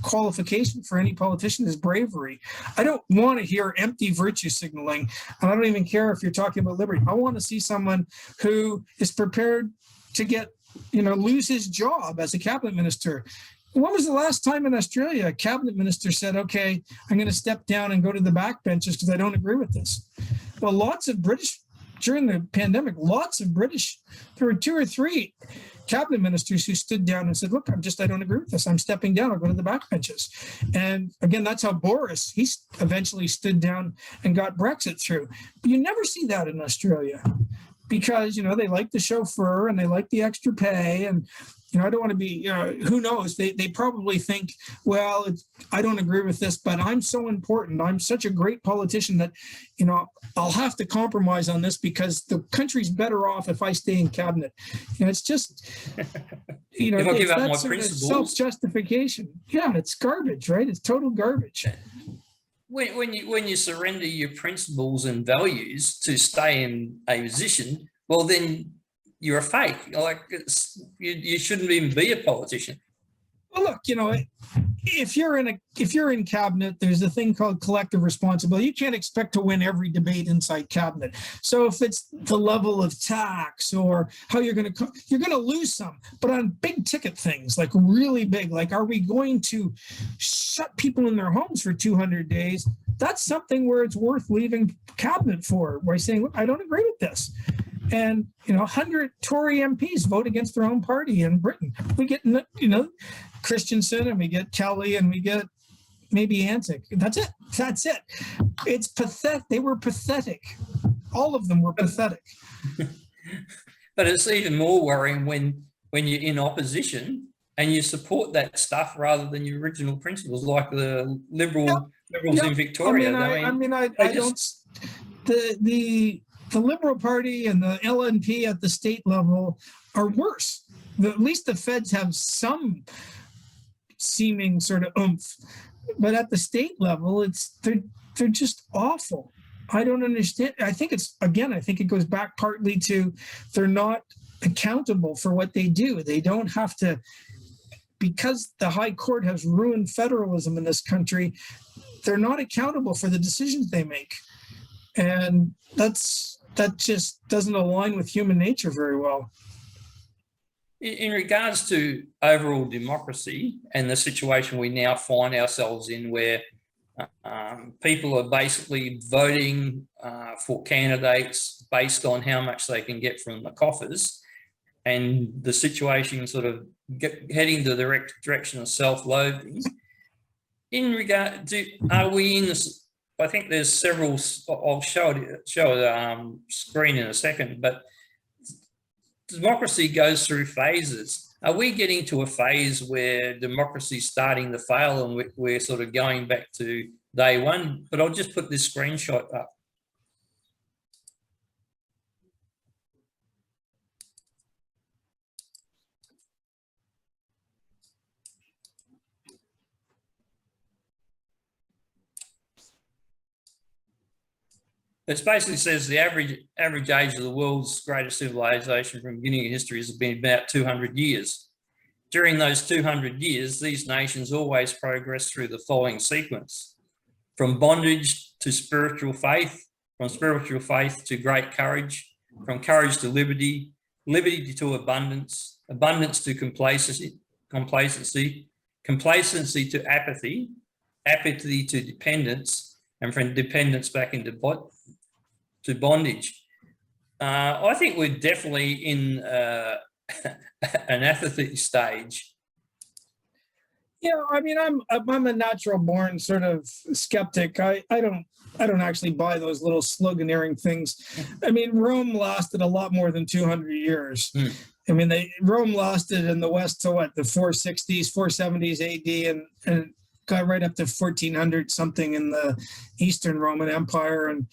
qualification for any politician is bravery. I don't want to hear empty virtue signaling, and I don't even care if you're talking about liberty. I want to see someone who is prepared to lose his job as a cabinet minister. When was the last time in Australia a cabinet minister said, okay, I'm going to step down and go to the backbenches because I don't agree with this? Well, lots of British, during the pandemic, there were 2 or 3 cabinet ministers who stood down and said, look, I don't agree with this. I'm stepping down. I'll go to the backbenches. And again, that's how Boris, he eventually stood down and got Brexit through. But you never see that in Australia because, they like the chauffeur and they like the extra pay. And, I don't want to be, who knows? They probably think, well, I don't agree with this, but I'm so important. I'm such a great politician that, I'll have to compromise on this because the country's better off if I stay in cabinet. It's just, if I give up my principles, self-justification. Yeah, it's garbage, right? It's total garbage. When you surrender your principles and values to stay in a position, well, then you're a fake. Like you shouldn't even be a politician. Well, look, if you're in cabinet, there's a thing called collective responsibility. You can't expect to win every debate inside cabinet. So if it's the level of tax or how you're going to lose some. But on big ticket things, like really big, like are we going to shut people in their homes for 200 days? That's something where it's worth leaving cabinet for. By saying, look, I don't agree with this. And 100 Tory MPs vote against their own party in Britain. We get Christensen and we get Kelly and we get maybe Antic. That's it. It's pathetic. They were pathetic. All of them were pathetic. But it's even more worrying when you're in opposition and you support that stuff rather than your original principles, like the Liberals in Victoria. The Liberal Party and the LNP at the state level are worse. At least the feds have some seeming sort of oomph, but at the state level, they're just awful. I don't understand. I think it goes back partly to they're not accountable for what they do. They don't have to, because the High Court has ruined federalism in this country. They're not accountable for the decisions they make, and that just doesn't align with human nature very well. In regards to overall democracy and the situation we now find ourselves in, where people are basically voting for candidates based on how much they can get from the coffers, and the situation sort of heading the direction of self-loathing. In regard to, are we in this? I think there's several. I'll show a screen in a second, but democracy goes through phases. Are we getting to a phase where democracy is starting to fail and we're sort of going back to day one? But I'll just put this screenshot up. It basically says the average age of the world's greatest civilization from the beginning of history has been about 200 years. During those 200 years, these nations always progressed through the following sequence: from bondage to spiritual faith, from spiritual faith to great courage, from courage to liberty, liberty to abundance, abundance to complacency, complacency to apathy, apathy to dependence, and from dependence back into bondage. I think we're definitely in an apathy stage. Yeah, I mean, I'm a natural born sort of skeptic. I don't actually buy those little sloganeering things. I mean, Rome lasted a lot more than 200 years. I mean, Rome lasted in the West to what, the 460s, 470s AD, and got right up to 1400 something in the Eastern Roman Empire. And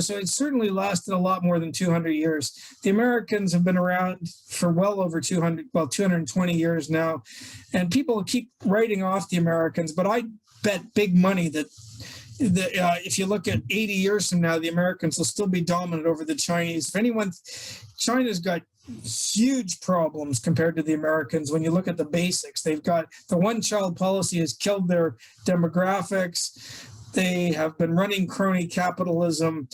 so it certainly lasted a lot more than 200 years. The Americans have been around for well over 220 years now. And people keep writing off the Americans, but I bet big money that if you look at 80 years from now, the Americans will still be dominant over the Chinese. China's got huge problems compared to the Americans. When you look at the basics, they've got the one-child policy has killed their demographics. They have been running crony capitalism.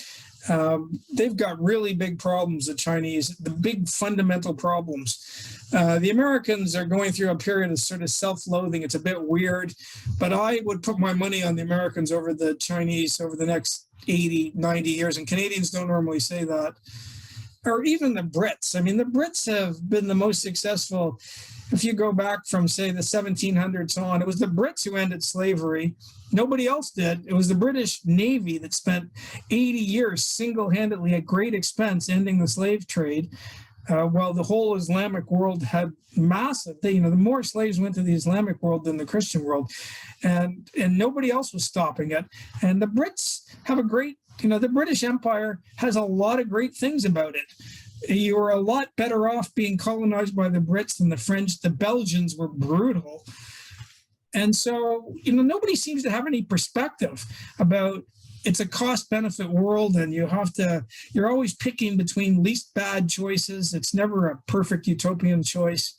They've got really big problems, the Chinese, the big fundamental problems. The Americans are going through a period of sort of self-loathing. It's a bit weird, but I would put my money on the Americans over the Chinese over the next 80, 90 years. And Canadians don't normally say that. Or even the Brits. I mean, the Brits have been the most successful. If you go back from, say, the 1700s on, it was the Brits who ended slavery. Nobody else did. It was the British Navy that spent 80 years single-handedly at great expense ending the slave trade, while the whole Islamic world had massive, the more slaves went to the Islamic world than the Christian world. And nobody else was stopping it. And the Brits have a great, the British Empire has a lot of great things about it. You were a lot better off being colonized by the Brits than the French. The Belgians were brutal. And so, nobody seems to have any perspective about it's a cost-benefit world, and you're always picking between least bad choices. It's never a perfect utopian choice.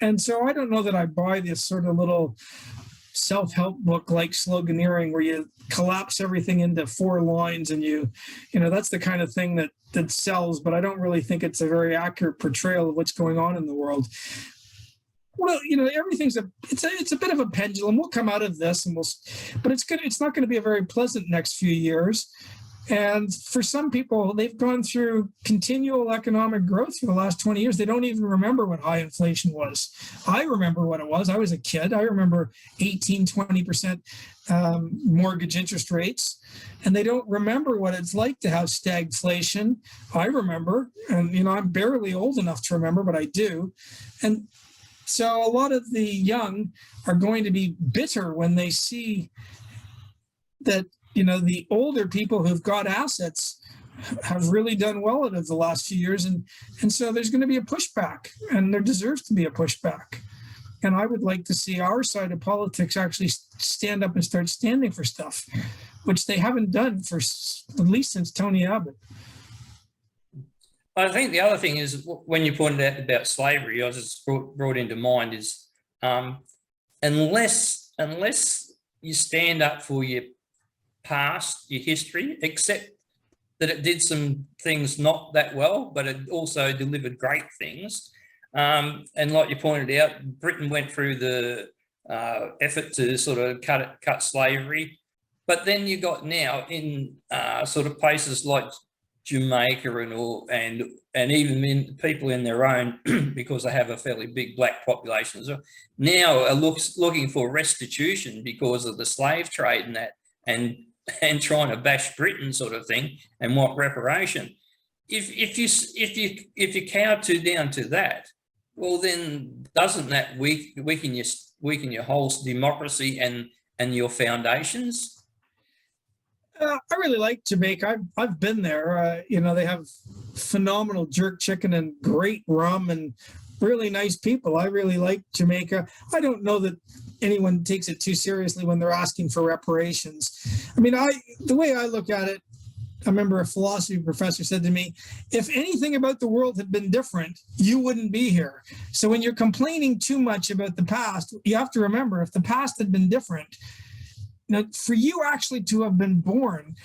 And so I don't know that I buy this sort of little self-help book like sloganeering where you collapse everything into 4 lines and that's the kind of thing that sells, but I don't really think it's a very accurate portrayal of what's going on in the world. Well, everything's it's a bit of a pendulum. We'll come out of this but it's not going to be a very pleasant next few years. And for some people, they've gone through continual economic growth for the last 20 years. They don't even remember what high inflation was. I remember what it was. I was a kid. I remember 18, 20% mortgage interest rates. And they don't remember what it's like to have stagflation. I remember, and I'm barely old enough to remember, but I do. And so a lot of the young are going to be bitter when they see that the older people who've got assets have really done well out of the last few years. And so there's going to be a pushback, and there deserves to be a pushback. And I would like to see our side of politics actually stand up and start standing for stuff, which they haven't done for at least since Tony Abbott. I think the other thing is, when you pointed out about slavery, I was just brought into mind is unless you stand up for your past, your history, except that it did some things not that well, but it also delivered great things. And like you pointed out, Britain went through the effort to sort of cut slavery, but then you got now in sort of places like Jamaica and even in people in their own, because they have a fairly big black population as well, now are looking for restitution because of the slave trade and that, and trying to bash Britain sort of thing and want reparation. If you cower down to that, well then doesn't that weaken your whole democracy and your foundations? I really like Jamaica. I've been there. They have phenomenal jerk chicken and great rum and really nice people. I really like Jamaica. I don't know that anyone takes it too seriously when they're asking for reparations. I mean, the way I look at it, I remember a philosophy professor said to me, if anything about the world had been different, you wouldn't be here. So when you're complaining too much about the past, you have to remember, if the past had been different, for you actually to have been born,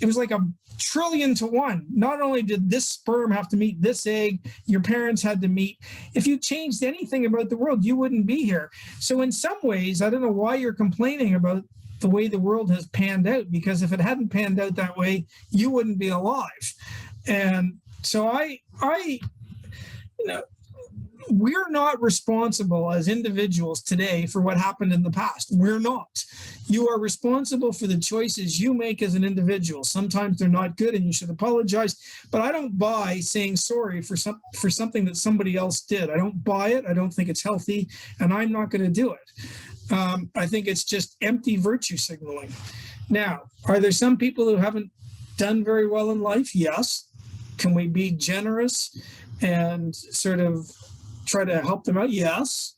it was like 1 trillion to 1. Not only did this sperm have to meet this egg, your parents had to meet. If you changed anything about the world, you wouldn't be here. So in some ways, I don't know why you're complaining about the way the world has panned out, because if it hadn't panned out that way, you wouldn't be alive. And so we're not responsible as individuals today for what happened in the past. We're not. You are responsible for the choices you make as an individual. Sometimes they're not good and you should apologize, but I don't buy saying sorry for something that somebody else did. I don't buy it. I don't think it's healthy, and I'm not going to do it. I think it's just empty virtue signaling. Now, are there some people who haven't done very well in life? Yes. Can we be generous and sort of try to help them out? Yes.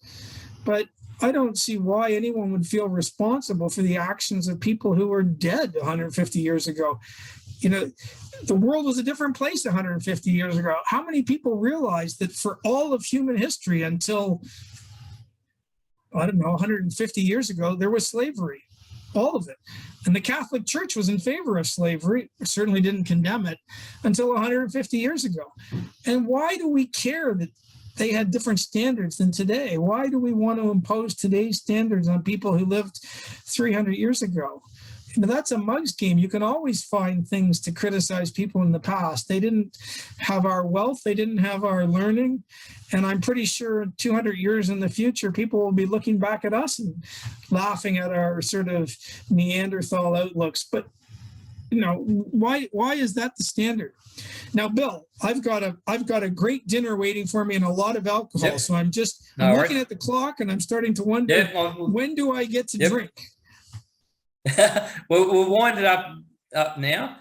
But I don't see why anyone would feel responsible for the actions of people who were dead 150 years ago. You know, the world was a different place 150 years ago. How many people realize that for all of human history until, I don't know, 150 years ago, there was slavery, all of it. And the Catholic Church was in favor of slavery, certainly didn't condemn it until 150 years ago. And why do we care that they had different standards than today? Why do we want to impose today's standards on people who lived 300 years ago? You know, that's a mug's game. You can always find things to criticize people in the past. They didn't have our wealth. They didn't have our learning. And I'm pretty sure 200 years in the future, people will be looking back at us and laughing at our sort of Neanderthal outlooks. But, you know, why is that the standard? Now, Bill, I've got a great dinner waiting for me and a lot of alcohol. Yep. So I'm looking at the clock and I'm starting to wonder, when do I get to drink? We'll wind it up now.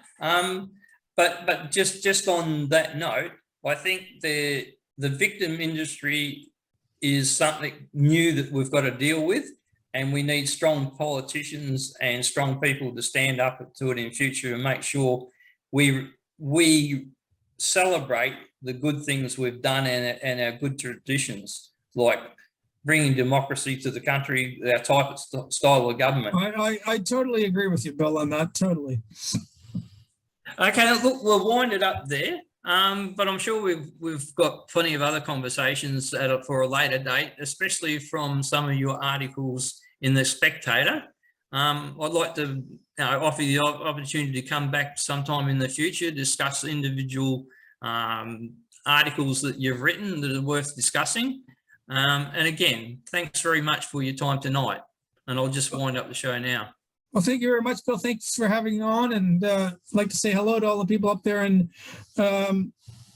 But just on that note, I think the victim industry is something new that we've got to deal with, and we need strong politicians and strong people to stand up to it in future and make sure we celebrate the good things we've done and our good traditions, like bringing democracy to the country, our type of style of government. I totally agree with you, Bill, on that, totally. Okay, look, we'll wind it up there, but I'm sure we've got plenty of other conversations for a later date, especially from some of your articles in The Spectator. I'd like to offer you the opportunity to come back sometime in the future, discuss individual articles that you've written that are worth discussing. And again, thanks very much for your time tonight. And I'll just wind up the show now. Well, thank you very much, Bill. Thanks for having me on. And I'd like to say hello to all the people up there in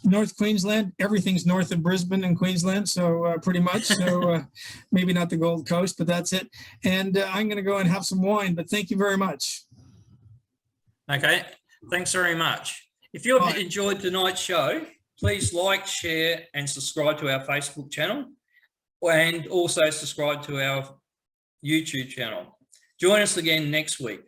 North Queensland. Everything's north of Brisbane in Queensland, so pretty much. So maybe not the Gold Coast, but that's it. And I'm going to go and have some wine, but thank you very much. Okay, thanks very much. If you enjoyed tonight's show, please like, share, and subscribe to our Facebook channel, and also subscribe to our YouTube channel. Join us again next week.